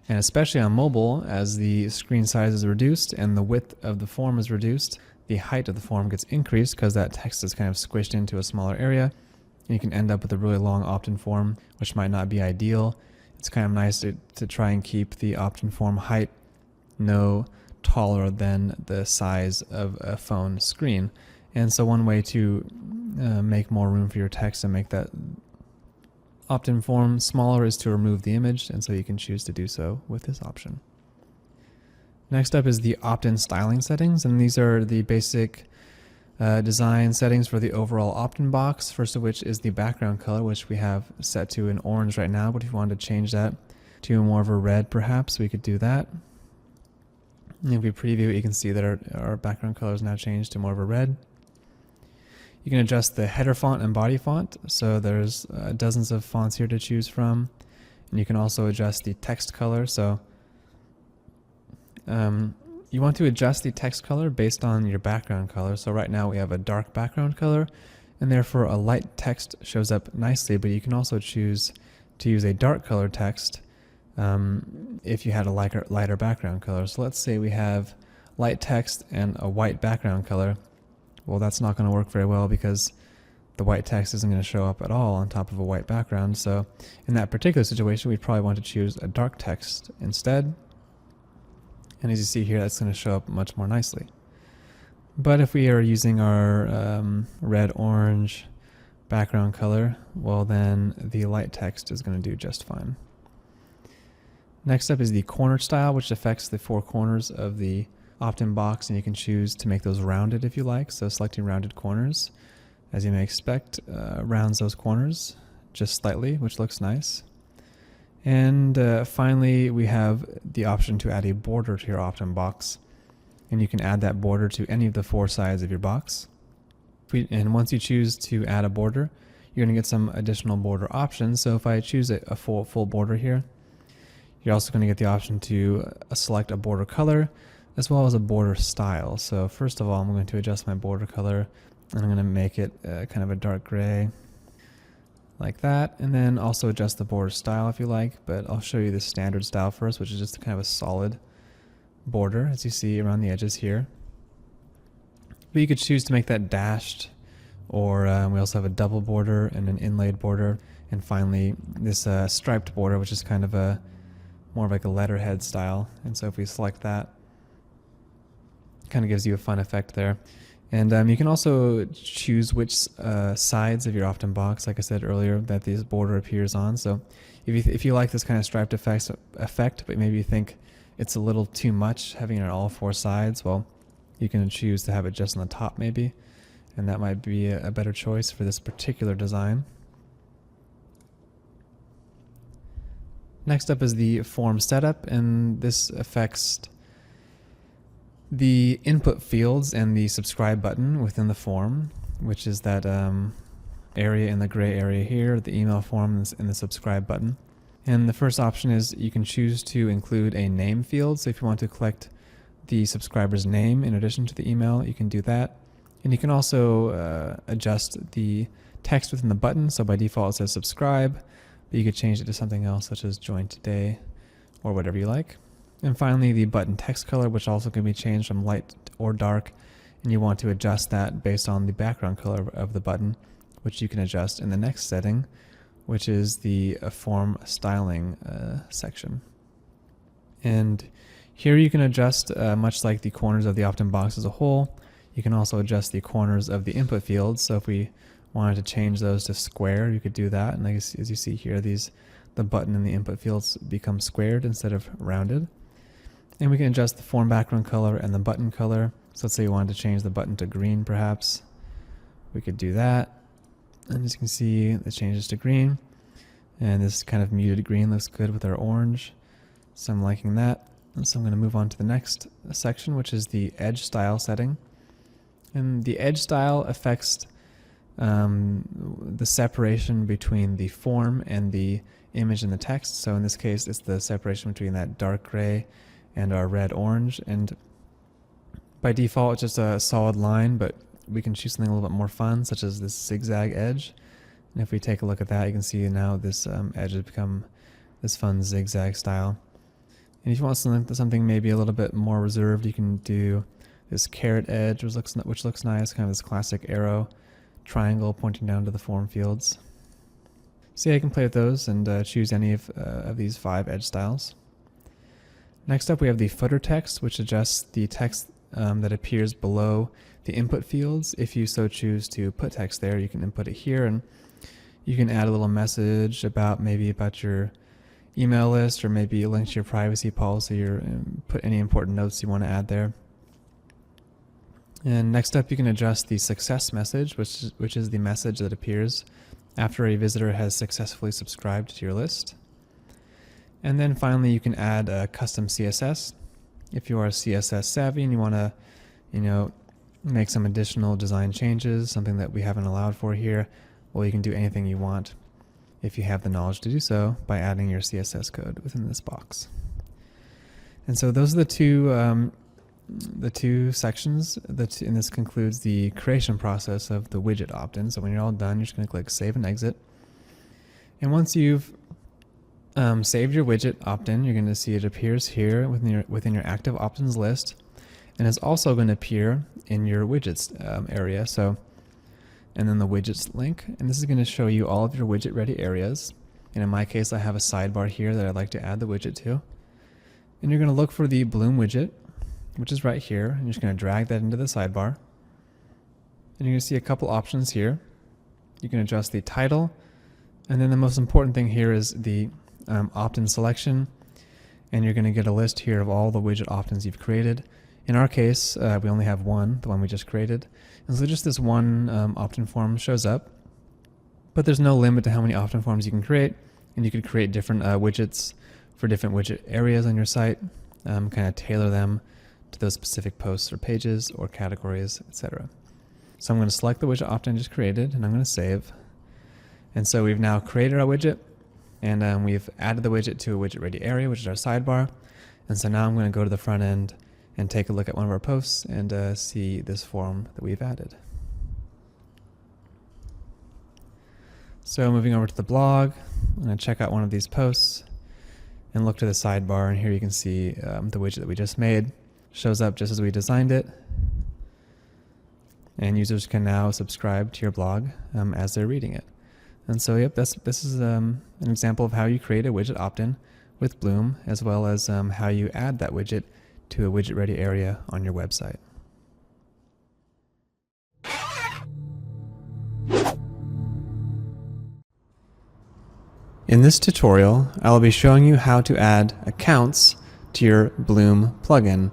And especially on mobile, as the screen size is reduced and the width of the form is reduced, the height of the form gets increased because that text is kind of squished into a smaller area. And you can end up with a really long opt-in form, which might not be ideal. It's kind of nice to try and keep the opt-in form height no taller than the size of a phone screen. And so one way to make more room for your text and make that opt-in form smaller is to remove the image, and so you can choose to do so with this option. Next up is the opt-in styling settings, and these are the basic design settings for the overall opt-in box. First of which is the background color, which we have set to an orange right now, but if you wanted to change that to more of a red perhaps, we could do that. And if we preview it, you can see that our background color is now changed to more of a red. You can adjust the header font and body font, so there's dozens of fonts here to choose from. And you can also adjust the text color, so you want to adjust the text color based on your background color. So right now we have a dark background color, and therefore a light text shows up nicely, but you can also choose to use a dark color text if you had a lighter background color. So let's say we have light text and a white background color. Well, that's not going to work very well because the white text isn't going to show up at all on top of a white background. So in that particular situation, we'd probably want to choose a dark text instead. And as you see here, that's going to show up much more nicely. But if we are using our red-orange background color, well then the light text is going to do just fine. Next up is the corner style, which affects the four corners of the opt-in box, and you can choose to make those rounded if you like. So selecting rounded corners, as you may expect, rounds those corners just slightly, which looks nice. And finally, we have the option to add a border to your opt-in box, and you can add that border to any of the four sides of your box. And once you choose to add a border, you're going to get some additional border options. So if I choose a full border here, you're also going to get the option to select a border color as well as a border style. So first of all, I'm going to adjust my border color, and I'm going to make it kind of a dark gray like that, and then also adjust the border style if you like, but I'll show you the standard style first, which is just kind of a solid border as you see around the edges here. But you could choose to make that dashed, or we also have a double border and an inlaid border, and finally this striped border, which is kind of a more of like a letterhead style. And so if we select that, kind of gives you a fun effect there. And you can also choose which sides of your opt-in box, like I said earlier, that this border appears on. So if you like this kind of striped effect, but maybe you think it's a little too much having it on all four sides, well, you can choose to have it just on the top maybe, and that might be a better choice for this particular design. Next up is the form setup, and this affects the input fields and the subscribe button within the form, which is that area in the gray area here, the email form and the subscribe button. And the first option is you can choose to include a name field. So if you want to collect the subscriber's name in addition to the email, you can do that. And you can also adjust the text within the button. So by default it says subscribe, but you could change it to something else such as join today or whatever you like. And finally, the button text color, which also can be changed from light or dark, and you want to adjust that based on the background color of the button, which you can adjust in the next setting, which is the form styling section. And here you can adjust, much like the corners of the opt-in box as a whole, you can also adjust the corners of the input fields. So if we wanted to change those to square, you could do that. And as you see here, the button and the input fields become squared instead of rounded. And we can adjust the form background color and the button color. So let's say you wanted to change the button to green perhaps. We could do that. And as you can see, it changes to green. And this kind of muted green looks good with our orange. So I'm liking that. And so I'm going to move on to the next section, which is the edge style setting. And the edge style affects the separation between the form and the image and the text. So in this case, it's the separation between that dark gray and our red-orange, and by default it's just a solid line, but we can choose something a little bit more fun, such as this zigzag edge. And if we take a look at that, you can see now this edge has become this fun zigzag style. And if you want something maybe a little bit more reserved, you can do this carrot edge, which looks nice, kind of this classic arrow triangle pointing down to the form fields. So yeah, you can play with those and choose any of these 5 edge styles. Next up we have the footer text, which adjusts the text that appears below the input fields. If you so choose to put text there, you can input it here, and you can add a little message about your email list, or maybe a link to your privacy policy, or put any important notes you want to add there. And next up, you can adjust the success message, which is the message that appears after a visitor has successfully subscribed to your list. And then finally, you can add a custom CSS. If you are CSS savvy and you want to, make some additional design changes, something that we haven't allowed for here, well, you can do anything you want if you have the knowledge to do so by adding your CSS code within this box. And so those are the two sections, and this concludes the creation process of the widget opt-in. So when you're all done, you're just going to click Save and Exit. And once you've saved your widget opt-in, you're going to see it appears here within your active opt-ins list, and it's also going to appear in your widgets area. And then the widgets link, and this is going to show you all of your widget ready areas. And in my case, I have a sidebar here that I'd like to add the widget to. And you're going to look for the Bloom widget, which is right here, and you're just going to drag that into the sidebar. And you're going to see a couple options here. You can adjust the title, and then the most important thing here is the opt-in selection, and you're going to get a list here of all the widget opt-ins you've created. In our case, we only have one, the one we just created, and so just this one opt-in form shows up, but there's no limit to how many opt-in forms you can create, and you could create different widgets for different widget areas on your site, kind of tailor them to those specific posts or pages or categories, etc. So I'm going to select the widget opt-in just created, and I'm going to save. And so we've now created our widget, and we've added the widget to a widget ready area, which is our sidebar. And so now I'm going to go to the front end and take a look at one of our posts and see this form that we've added. So moving over to the blog, I'm going to check out one of these posts and look to the sidebar, and here you can see the widget that we just made shows up just as we designed it. And users can now subscribe to your blog as they're reading it. And so, yep, this is an example of how you create a widget opt-in with Bloom, as well as how you add that widget to a widget-ready area on your website. In this tutorial, I will be showing you how to add accounts to your Bloom plugin.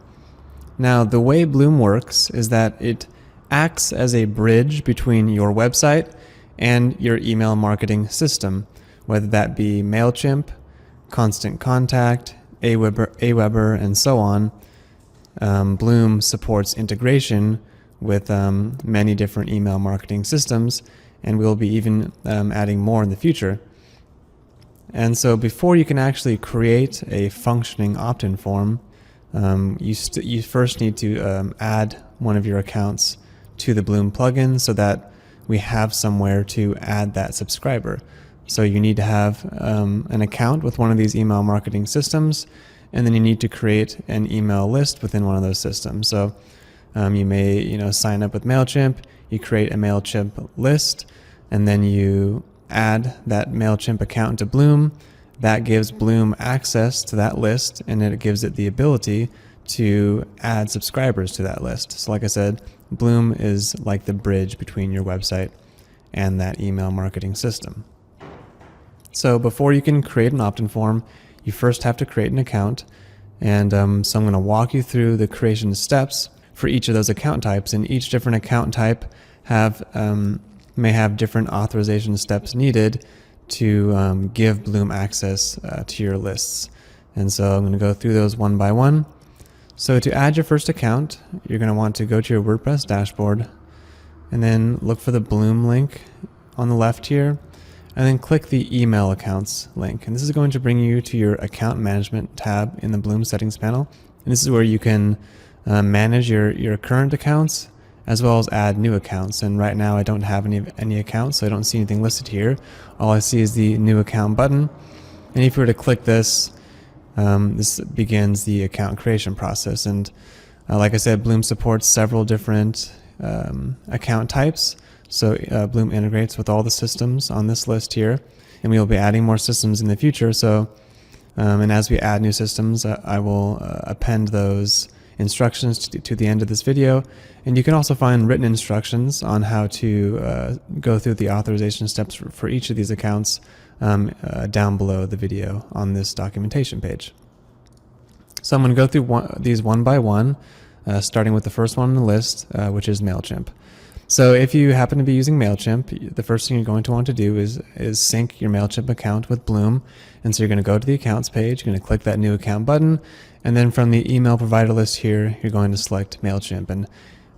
Now, the way Bloom works is that it acts as a bridge between your website and your email marketing system, whether that be MailChimp, Constant Contact, AWeber, and so on. Bloom supports integration with many different email marketing systems, and we'll be even adding more in the future. And so before you can actually create a functioning opt-in form, you first need to add one of your accounts to the Bloom plugin so that we have somewhere to add that subscriber. So you need to have an account with one of these email marketing systems, and then you need to create an email list within one of those systems. So you may sign up with MailChimp, you create a MailChimp list, and then you add that MailChimp account to Bloom. That gives Bloom access to that list, and it gives it the ability to add subscribers to that list. So like I said, Bloom is like the bridge between your website and that email marketing system. So before you can create an opt-in form, you first have to create an account. And so I'm going to walk you through the creation steps for each of those account types. And each different account type may have different authorization steps needed to give Bloom access to your lists. And so I'm going to go through those one by one. So to add your first account, you're going to want to go to your WordPress dashboard and then look for the Bloom link on the left here, and then click the email accounts link. And this is going to bring you to your account management tab in the Bloom settings panel. And this is where you can manage your current accounts as well as add new accounts. And right now I don't have any accounts, so I don't see anything listed here. All I see is the new account button. And if you were to click this, this begins the account creation process. And like I said, Bloom supports several different account types. So Bloom integrates with all the systems on this list here, and we will be adding more systems in the future. So, and as we add new systems, I will append those instructions to the end of this video. And you can also find written instructions on how to go through the authorization steps for each of these accounts down below the video on this documentation page. So I'm going to go through these one by one, starting with the first one on the list, which is MailChimp. So if you happen to be using MailChimp, the first thing you're going to want to do is sync your MailChimp account with Bloom. And so you're going to go to the accounts page, you're going to click that new account button, and then from the email provider list here, you're going to select MailChimp.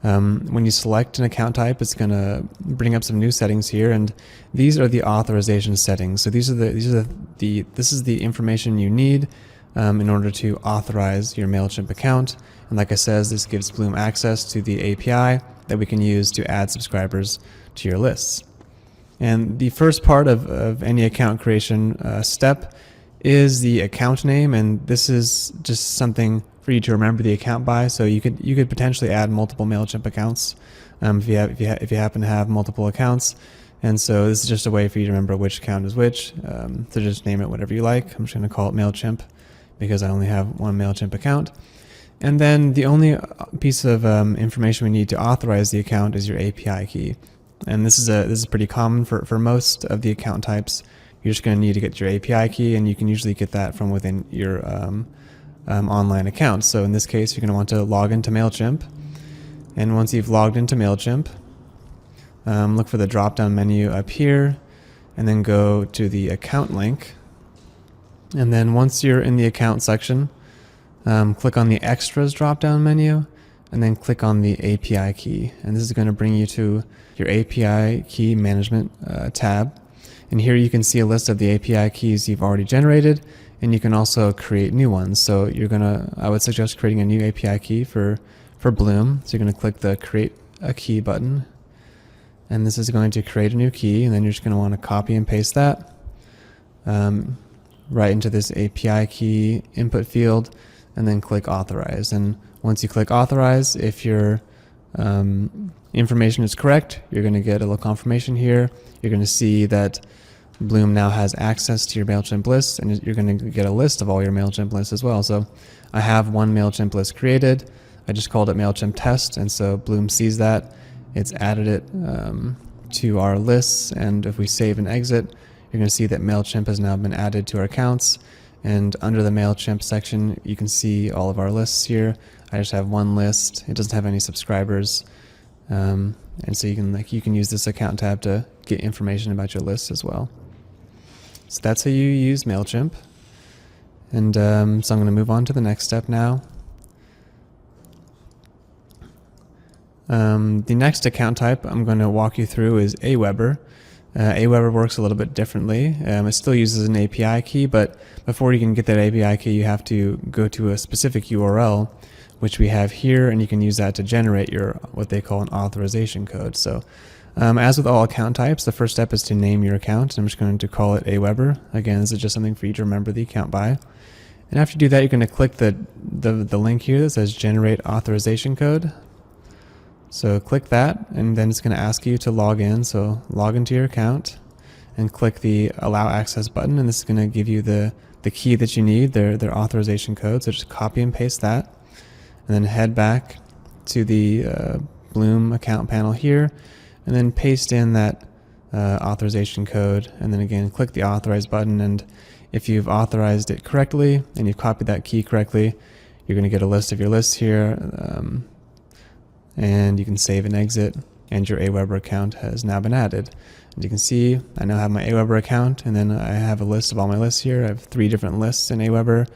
And when you select an account type, it's going to bring up some new settings here, and these are the authorization settings. So this is the information you need in order to authorize your MailChimp account. And like I said, this gives Bloom access to the API that we can use to add subscribers to your lists. And the first part of any account creation step is the account name, and this is just something for you to remember the account by. So you could potentially add multiple MailChimp accounts if you happen to have multiple accounts. And so this is just a way for you to remember which account is which. So just name it whatever you like. I'm just going to call it MailChimp because I only have one MailChimp account. And then the only piece of information we need to authorize the account is your API key. And this is pretty common for most of the account types. You're just going to need to get your API key, and you can usually get that from within your online account. So in this case, you're going to want to log into MailChimp. And once you've logged into MailChimp, look for the drop-down menu up here, and then go to the account link. And then once you're in the account section, click on the extras drop-down menu, and then click on the API key. And this is going to bring you to your API key management tab. And here you can see a list of the API keys you've already generated, and you can also create new ones. So I would suggest creating a new API key for Bloom. So you're going to click the Create a Key button, and this is going to create a new key, and then you're just going to want to copy and paste that right into this API key input field, and then click Authorize. And once you click Authorize, if your information is correct, you're going to get a little confirmation here. You're going to see that Bloom now has access to your MailChimp list, and you're going to get a list of all your MailChimp lists as well. So I have one MailChimp list created. I just called it MailChimp Test, and so Bloom sees that. It's added it to our lists, and if we save and exit, you're going to see that MailChimp has now been added to our accounts. And under the MailChimp section, you can see all of our lists here. I just have one list. It doesn't have any subscribers. And so you can use this account tab to get information about your list as well. So that's how you use MailChimp. And so I'm going to move on to the next step now. The next account type I'm going to walk you through is AWeber. AWeber works a little bit differently. It still uses an API key, but before you can get that API key, you have to go to a specific URL, which we have here, and you can use that to generate your what they call an authorization code. So as with all account types, the first step is to name your account. I'm just going to call it AWeber. Again, this is just something for you to remember the account by. And after you do that, you're going to click the link here that says Generate Authorization Code. So click that, and then it's going to ask you to log in. So log into your account and click the Allow Access button, and this is going to give you the key that you need, their authorization code. So just copy and paste that, and then head back to the Bloom account panel here, and then paste in that authorization code, and then again click the Authorize button. And if you've authorized it correctly and you've copied that key correctly, you're going to get a list of your lists here. And you can save and exit, and your AWeber account has now been added. As you can see, I now have my AWeber account, and then I have a list of all my lists here. I have 3 different lists in AWeber.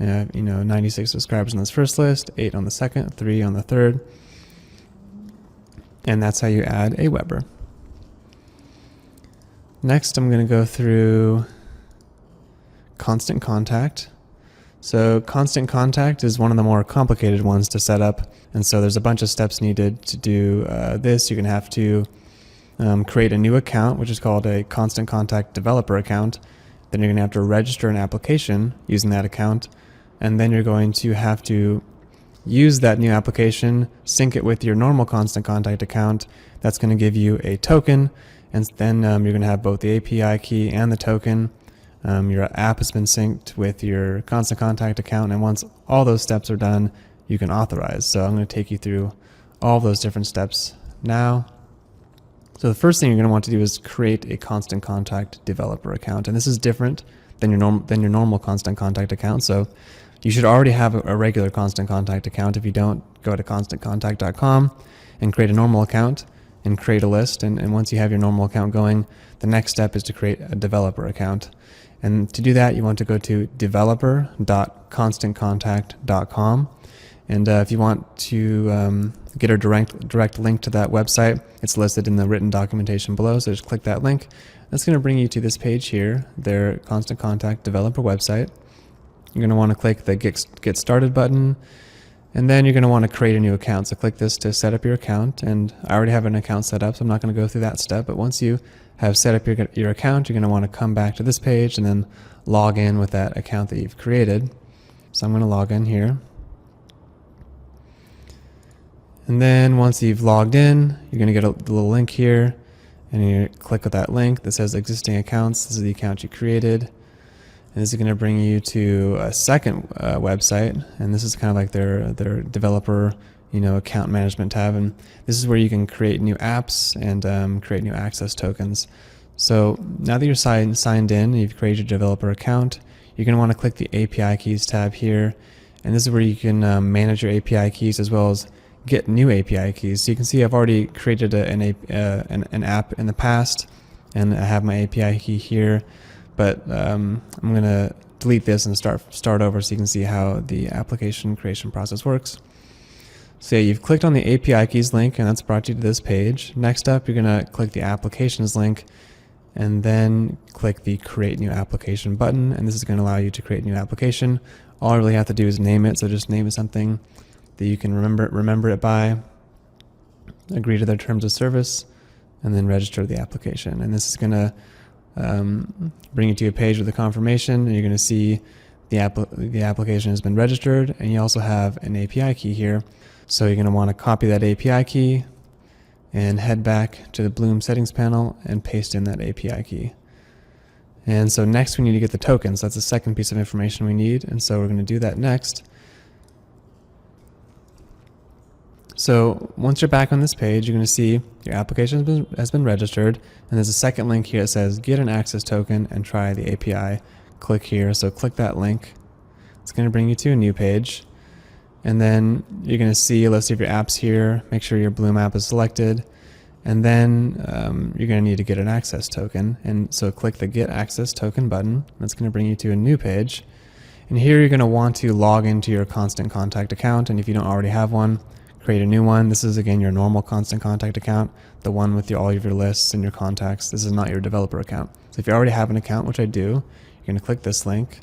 96 subscribers on this first list, 8 on the second, 3 on the third. And that's how you add AWeber. Next, I'm going to go through Constant Contact. So Constant Contact is one of the more complicated ones to set up, and so there's a bunch of steps needed to do this. You're going to have to create a new account, which is called a Constant Contact Developer account. Then you're going to have to register an application using that account, and then you're going to have to use that new application, sync it with your normal Constant Contact account. That's going to give you a token, and then you're going to have both the API key and the token. Your app has been synced with your Constant Contact account, and once all those steps are done, you can authorize. So I'm going to take you through all those different steps now. So the first thing you're going to want to do is create a Constant Contact developer account, and this is different than your normal Constant Contact account. So you should already have a regular Constant Contact account. If you don't, go to constantcontact.com and create a normal account and create a list. And once you have your normal account going, the next step is to create a developer account. And to do that, you want to go to developer.constantcontact.com. And if you want to get a direct link to that website, it's listed in the written documentation below. So just click that link. That's going to bring you to this page here, their Constant Contact developer website. You're going to want to click the Get Started button, and then you're going to want to create a new account. So click this to set up your account, and I already have an account set up, so I'm not going to go through that step. But once you have set up your account, you're going to want to come back to this page and then log in with that account that you've created. So I'm going to log in here. And then once you've logged in, you're going to get a little link here, and you click with that link that says existing accounts. This is the account you created. And this is going to bring you to a second website, and this is kind of like their developer, account management tab. And this is where you can create new apps and create new access tokens. So now that you're signed in, and you've created your developer account, you're going to want to click the API keys tab here, and this is where you can manage your API keys as well as get new API keys. So you can see I've already created an app in the past, and I have my API key here. But I'm going to delete this and start over so you can see how the application creation process works. So yeah, you've clicked on the API keys link, and that's brought you to this page. Next up, you're going to click the applications link, and then click the Create New Application button, and this is going to allow you to create a new application. All I really have to do is name it, so just name it something that you can remember it by, agree to their terms of service, and then register the application. And this is going to bring you to a page with a confirmation, and you're going to see the application has been registered, and you also have an API key here. So you're going to want to copy that API key and head back to the Bloom settings panel and paste in that API key. And so next we need to get the tokens. That's the second piece of information we need, and so we're going to do that next. So once you're back on this page, you're going to see your application has been registered, and there's a second link here that says get an access token and try the API. Click here, so click that link. It's going to bring you to a new page, and then you're going to see a list of your apps here. Make sure your Bloom app is selected, and then you're going to need to get an access token, and so click the Get Access Token button. That's going to bring you to a new page, and here you're going to want to log into your Constant Contact account, and if you don't already have one, create a new one. This is again your normal Constant Contact account, the one with all of your lists and your contacts. This is not your developer account. So if you already have an account, which I do, you're going to click this link.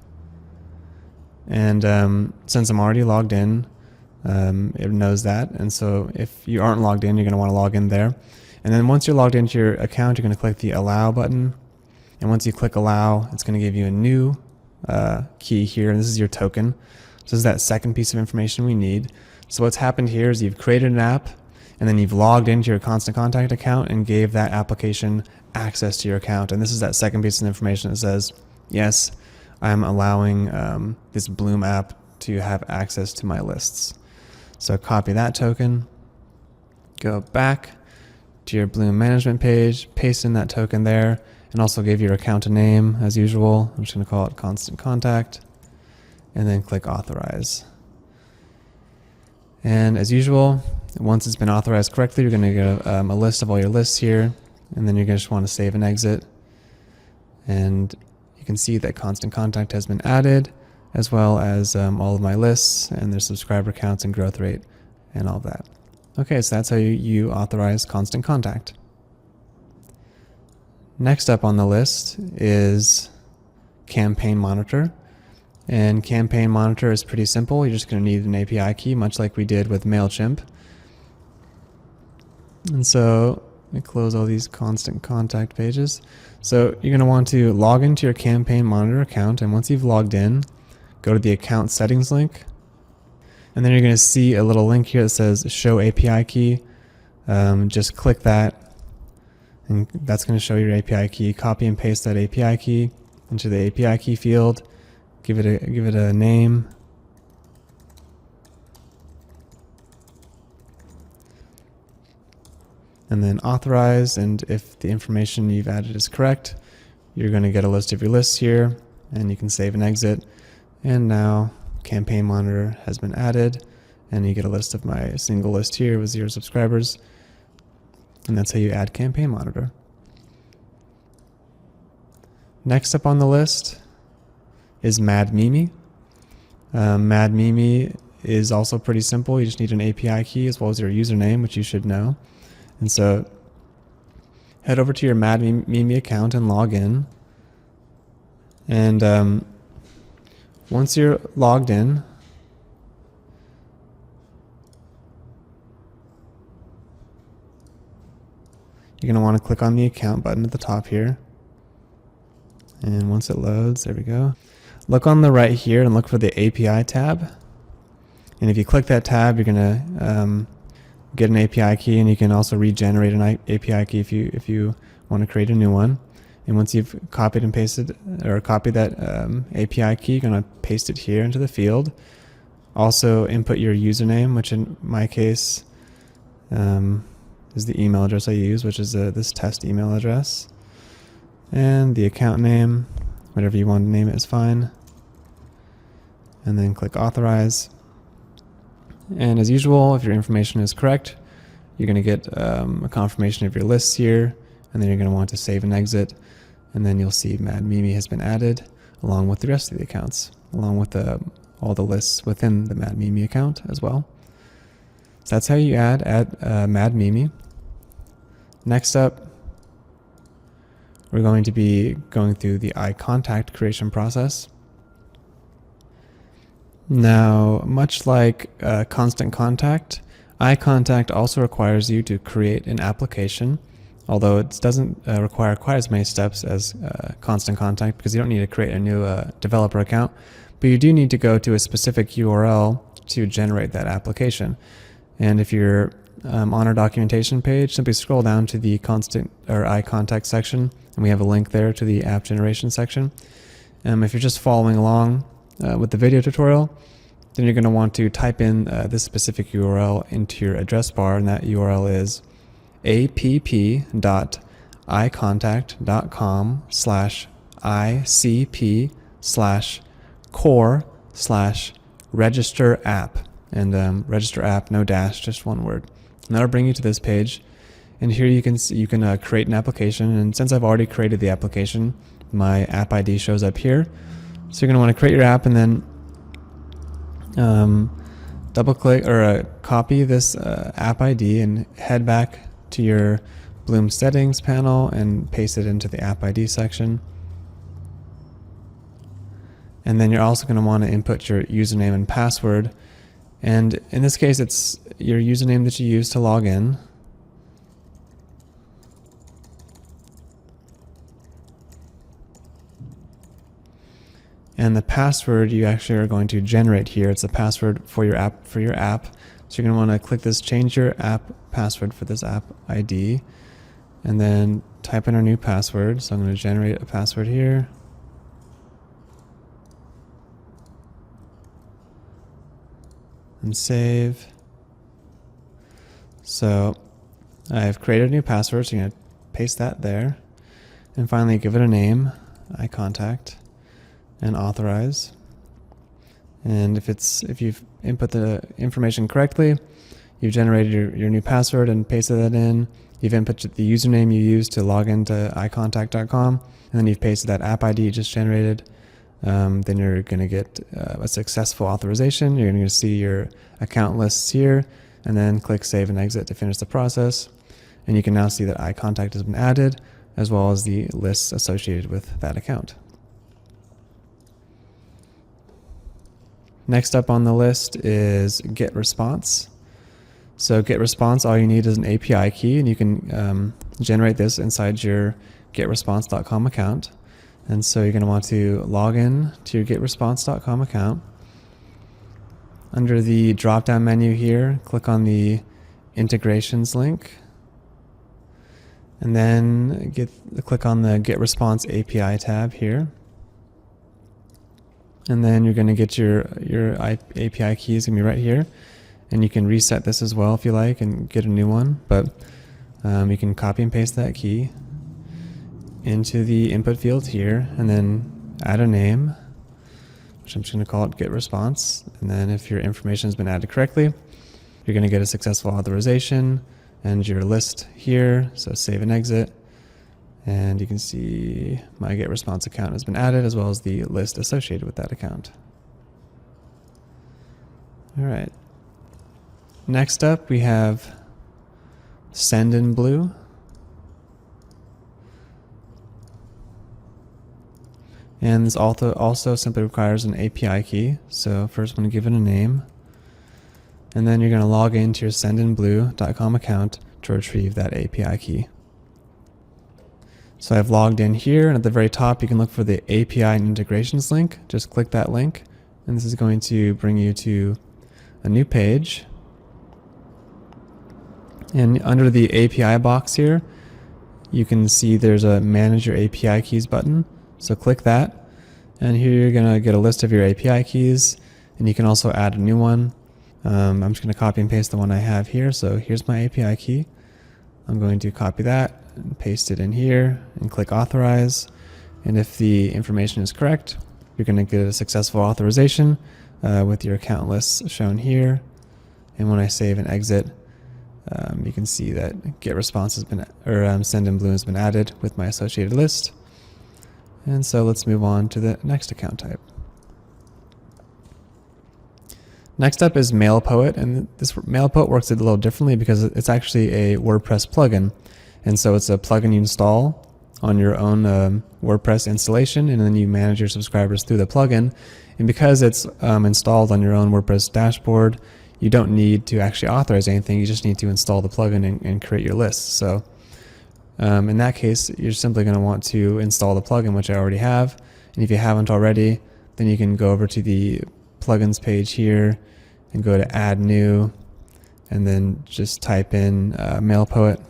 And since I'm already logged in, it knows that. And so if you aren't logged in, you're going to want to log in there. And then once you're logged into your account, you're going to click the Allow button. And once you click Allow, it's going to give you a new key here. And this is your token. So this is that second piece of information we need. So what's happened here is you've created an app, and then you've logged into your Constant Contact account and gave that application access to your account. And this is that second piece of information that says, yes, I'm allowing this Bloom app to have access to my lists. So copy that token, go back to your Bloom management page, paste in that token there, and also give your account a name as usual. I'm just going to call it Constant Contact, and then click Authorize. And as usual, once it's been authorized correctly, you're going to get a list of all your lists here, and then you're going to just want to save and exit. And you can see that Constant Contact has been added, as well as all of my lists and their subscriber counts and growth rate and all of that. Okay, so that's how you authorize Constant Contact. Next up on the list is Campaign Monitor. And Campaign Monitor is pretty simple. You're just going to need an API key, much like we did with MailChimp. And so let me close all these Constant Contact pages. So you're going to want to log into your Campaign Monitor account, and once you've logged in, go to the Account Settings link, and then you're going to see a little link here that says Show API Key. Just click that, and that's going to show your API key. Copy and paste that API key into the API key field. Give it a name, and then authorize, and if the information you've added is correct, you're going to get a list of your lists here, and you can save and exit. And now Campaign Monitor has been added, and you get a list of my single list here with 0 subscribers, and that's how you add Campaign Monitor. Next up on the list is MadMimi. MadMimi is also pretty simple. You just need an API key as well as your username, which you should know. And so head over to your MadMimi account and log in. And once you're logged in, you're going to want to click on the account button at the top here. And once it loads, there we go. Look on the right here and look for the API tab. And if you click that tab, you're going to get an API key, and you can also regenerate an API key if you want to create a new one. And once you've copied and pasted, or copied that API key, you're going to paste it here into the field. Also input your username, which in my case is the email address I use, which is this test email address. And the account name, whatever you want to name it is fine. And then click authorize. And as usual, if your information is correct, you're going to get a confirmation of your lists here, and then you're going to want to save and exit, and then you'll see MadMimi has been added along with the rest of the accounts, along with all the lists within the MadMimi account as well. So that's how you add MadMimi. Next up, we're going to be going through the iContact creation process. Now, much like Constant Contact, iContact also requires you to create an application, although it doesn't require quite as many steps as Constant Contact, because you don't need to create a new developer account, but you do need to go to a specific URL to generate that application. And if you're on our documentation page, simply scroll down to the iContact section, and we have a link there to the app generation section. If you're just following along with the video tutorial, then you're going to want to type in this specific URL into your address bar, and that URL is app.icp/core/register-app, and register app, no dash, just one word. And that'll bring you to this page, and here you can create an application. And since I've already created the application, my app ID shows up here. So you're going to want to create your app, and then double click or copy this app ID and head back to your Bloom settings panel and paste it into the app ID section. And then you're also going to want to input your username and password. And in this case, it's your username that you use to log in. And the password you actually are going to generate here. It's the password for your app. So you're going to want to click this change your app password for this app ID, and then type in our new password. So I'm going to generate a password here. And save. So I've created a new password, so you're going to paste that there. And finally give it a name, iContact, and authorize. And if you've input the information correctly, you've generated your new password and pasted that in. You've input the username you used to log into iContact.com, and then you've pasted that app ID you just generated. Then you're going to get a successful authorization. You're going to see your account lists here, and then click Save and Exit to finish the process. And you can now see that iContact has been added, as well as the lists associated with that account. Next up on the list is GetResponse. So GetResponse, all you need is an API key, and you can generate this inside your GetResponse.com account. And so you're going to want to log in to your GetResponse.com account. Under the drop-down menu here, click on the integrations link, and then click on the GetResponse API tab here. And then you're going to get your API key is going to be right here, and you can reset this as well if you like and get a new one. But You can copy and paste that key into the input field here, and then add a name, which I'm just going to call it GetResponse. And then if your information has been added correctly, you're going to get a successful authorization and your list here. So save and exit. And you can see my GetResponse account has been added, as well as the list associated with that account. All right. Next up, we have SendinBlue. And this also simply requires an API key. So first I'm going to give it a name. And then you're going to log into your SendinBlue.com account to retrieve that API key. So I've logged in here, and at the very top you can look for the API and integrations link. Just click that link, and this is going to bring you to a new page. And under the API box here, you can see there's a Manage Your API Keys button. So click that, and here you're going to get a list of your API keys, and you can also add a new one. I'm just going to copy and paste the one I have here. So here's my API key. I'm going to copy that and paste it in here and click Authorize. And if the information is correct, you're going to get a successful authorization with your account lists shown here. And when I save and exit, you can see that GetResponse has been, or SendinBlue has been added with my associated list. And so let's move on to the next account type. Next up is MailPoet, and this MailPoet works a little differently because it's actually a WordPress plugin. And so it's a plugin you install on your own WordPress installation, and then you manage your subscribers through the plugin. And because it's installed on your own WordPress dashboard, you don't need to actually authorize anything. You just need to install the plugin and create your list. So in that case, you're simply going to want to install the plugin, which I already have. And if you haven't already, then you can go over to the plugins page here and go to Add New, and then just type in MailPoet.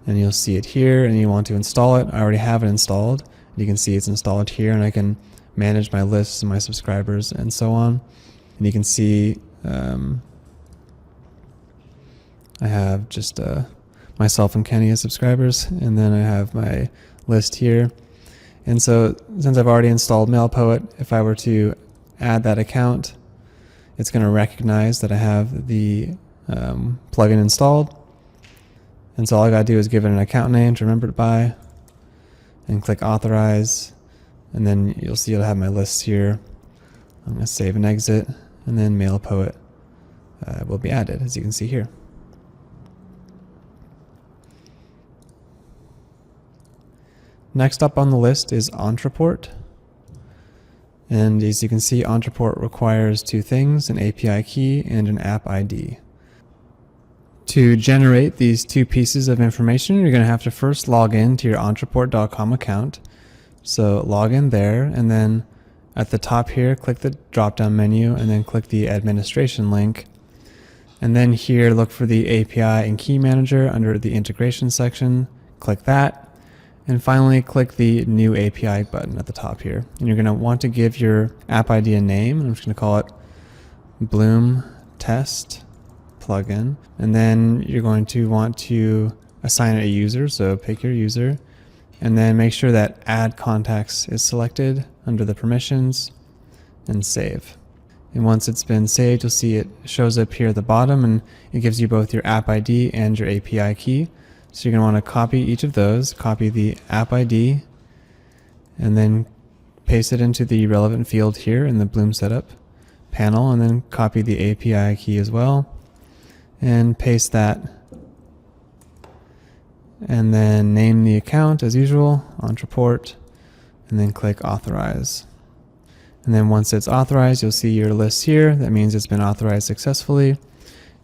And you'll see it here, and you want to install it. I already have it installed. You can see it's installed here, and I can manage my lists and my subscribers and so on. And you can see I have just myself and Kenny as subscribers, and then I have my list here. And so since I've already installed MailPoet, if I were to add that account, it's going to recognize that I have the plugin installed. And so all I got to do is give it an account name to remember it by, and click Authorize. And then you'll see it'll have my lists here. I'm going to save and exit, and then MailPoet will be added, as you can see here. Next up on the list is Ontraport. And as you can see, Ontraport requires two things, an API key and an app ID. To generate these two pieces of information, you're going to have to first log in to your Ontraport.com account. So log in there, and then at the top here, click the drop-down menu, and then click the administration link. And then here, look for the API and Key Manager under the integration section. Click that. And finally, click the new API button at the top here. And you're going to want to give your app ID a name. And I'm just going to call it Bloom Test Plugin. And then you're going to want to assign it a user. So pick your user. And then make sure that Add Contacts is selected under the permissions, and save. And once it's been saved, you'll see it shows up here at the bottom, and it gives you both your app ID and your API key. So you're going to want to copy each of those, copy the app ID, and then paste it into the relevant field here in the Bloom Setup panel, and then copy the API key as well, and paste that, and then name the account as usual, Ontraport, and then click Authorize. And then once it's authorized, you'll see your list here. That means it's been authorized successfully.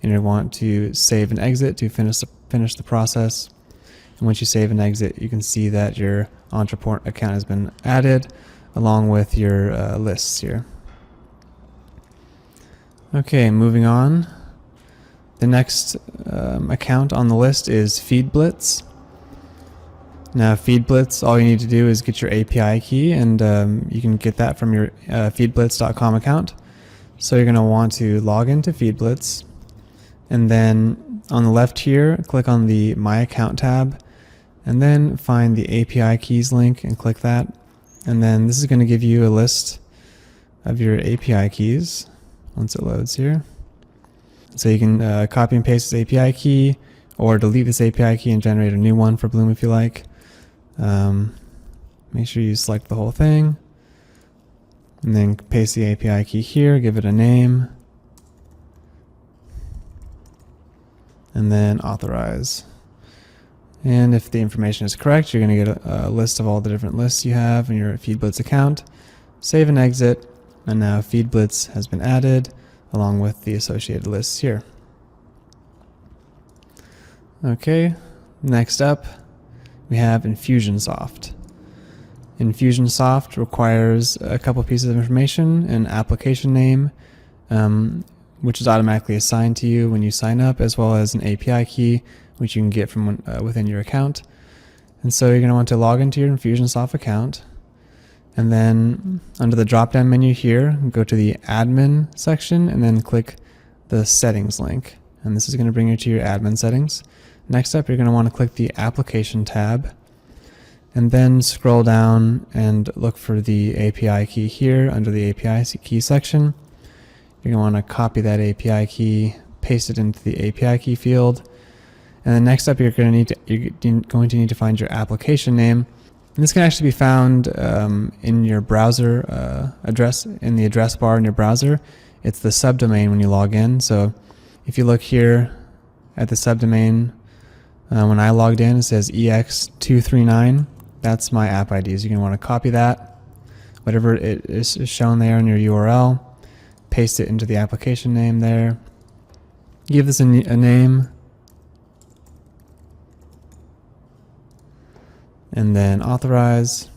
And you want to save and exit to finish the process. And once you save and exit, you can see that your Ontraport account has been added along with your lists here. Okay, moving on. The next account on the list is Feedblitz. Now Feedblitz, all you need to do is get your API key, and you can get that from your feedblitz.com account. So you're going to want to log into Feedblitz, And then on the left here, click on the My Account tab, and then find the API keys link and click that. And then this is going to give you a list of your API keys once it loads here. So you can copy and paste this API key, or delete this API key and generate a new one for Bloom if you like. Make sure you select the whole thing, and then paste the API key here, give it a name, and then authorize. And if the information is correct, you're going to get a list of all the different lists you have in your Feedblitz account. Save and exit, and now Feedblitz has been added along with the associated lists here. Okay, next up we have Infusionsoft. Infusionsoft requires a couple pieces of information: an application name, which is automatically assigned to you when you sign up, as well as an API key, which you can get from within your account. And so you're going to want to log into your Infusionsoft account, and then under the drop-down menu here, go to the admin section and then click the settings link. And this is going to bring you to your admin settings. Next up, you're going to want to click the application tab, and then scroll down and look for the API key here under the API key section. You're going to want to copy that API key, paste it into the API key field, and then next up you're going to need to find your application name. And this can actually be found in your browser address, in the address bar in your browser. It's the subdomain when you log in. So if you look here at the subdomain, when I logged in, it says EX239. That's my app ID. So you're going to want to copy that, whatever it is shown there in your URL, paste it into the application name there, give this a name, and then authorize.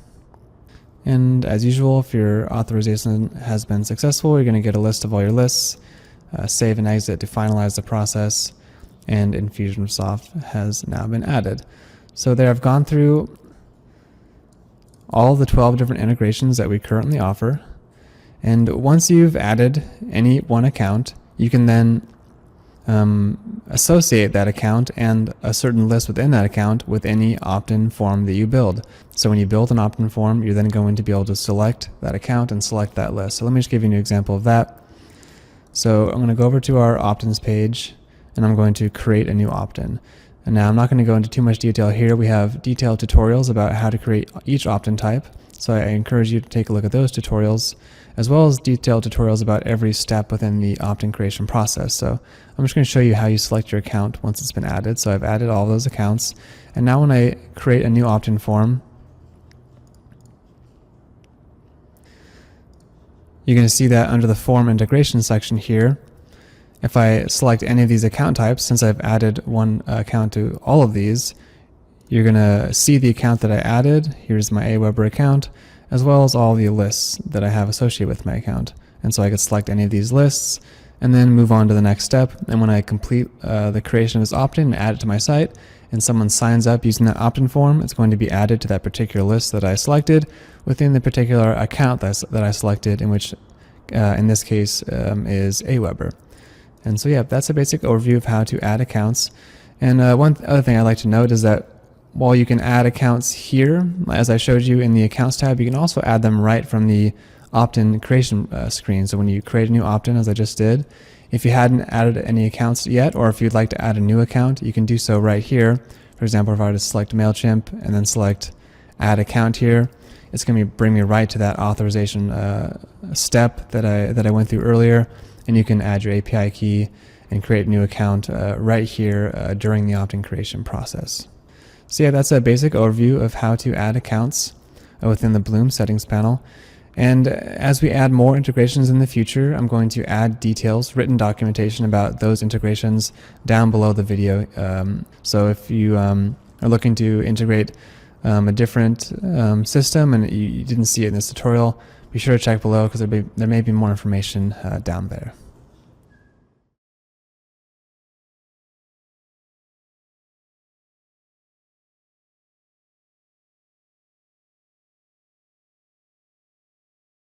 And as usual, if your authorization has been successful, you're going to get a list of all your lists. Save and exit to finalize the process, and Infusionsoft has now been added. So there I've gone through all the 12 different integrations that we currently offer, and once you've added any one account, you can then associate that account and a certain list within that account with any opt-in form that you build. So when you build an opt-in form, you're then going to be able to select that account and select that list. So let me just give you an example of that. So I'm going to go over to our opt-ins page, and I'm going to create a new opt-in. And now I'm not going to go into too much detail here. We have detailed tutorials about how to create each opt-in type. So I encourage you to take a look at those tutorials, as well as detailed tutorials about every step within the opt-in creation process. So I'm just going to show you how you select your account once it's been added. So I've added all those accounts. And now when I create a new opt-in form, you're going to see that under the form integration section here, if I select any of these account types, since I've added one account to all of these, you're going to see the account that I added. Here's my AWeber account, as well as all the lists that I have associated with my account. And so I could select any of these lists and then move on to the next step. And when I complete the creation of this opt-in and add it to my site, and someone signs up using that opt-in form, it's going to be added to that particular list that I selected within the particular account that I selected, in which in this case is AWeber. And so yeah, that's a basic overview of how to add accounts. And one other thing I'd like to note is that while you can add accounts here, as I showed you in the Accounts tab, you can also add them right from the opt-in creation screen. So when you create a new opt-in, as I just did, if you hadn't added any accounts yet, or if you'd like to add a new account, you can do so right here. For example, if I were to select MailChimp and then select Add Account here, it's going to bring me right to that authorization step that I went through earlier, and you can add your API key and create a new account right here during the opt-in creation process. So yeah, that's a basic overview of how to add accounts within the Bloom settings panel. And as we add more integrations in the future, I'm going to add details, written documentation about those integrations down below the video. So if you are looking to integrate a different system and you didn't see it in this tutorial, be sure to check below, because there may be more information down there.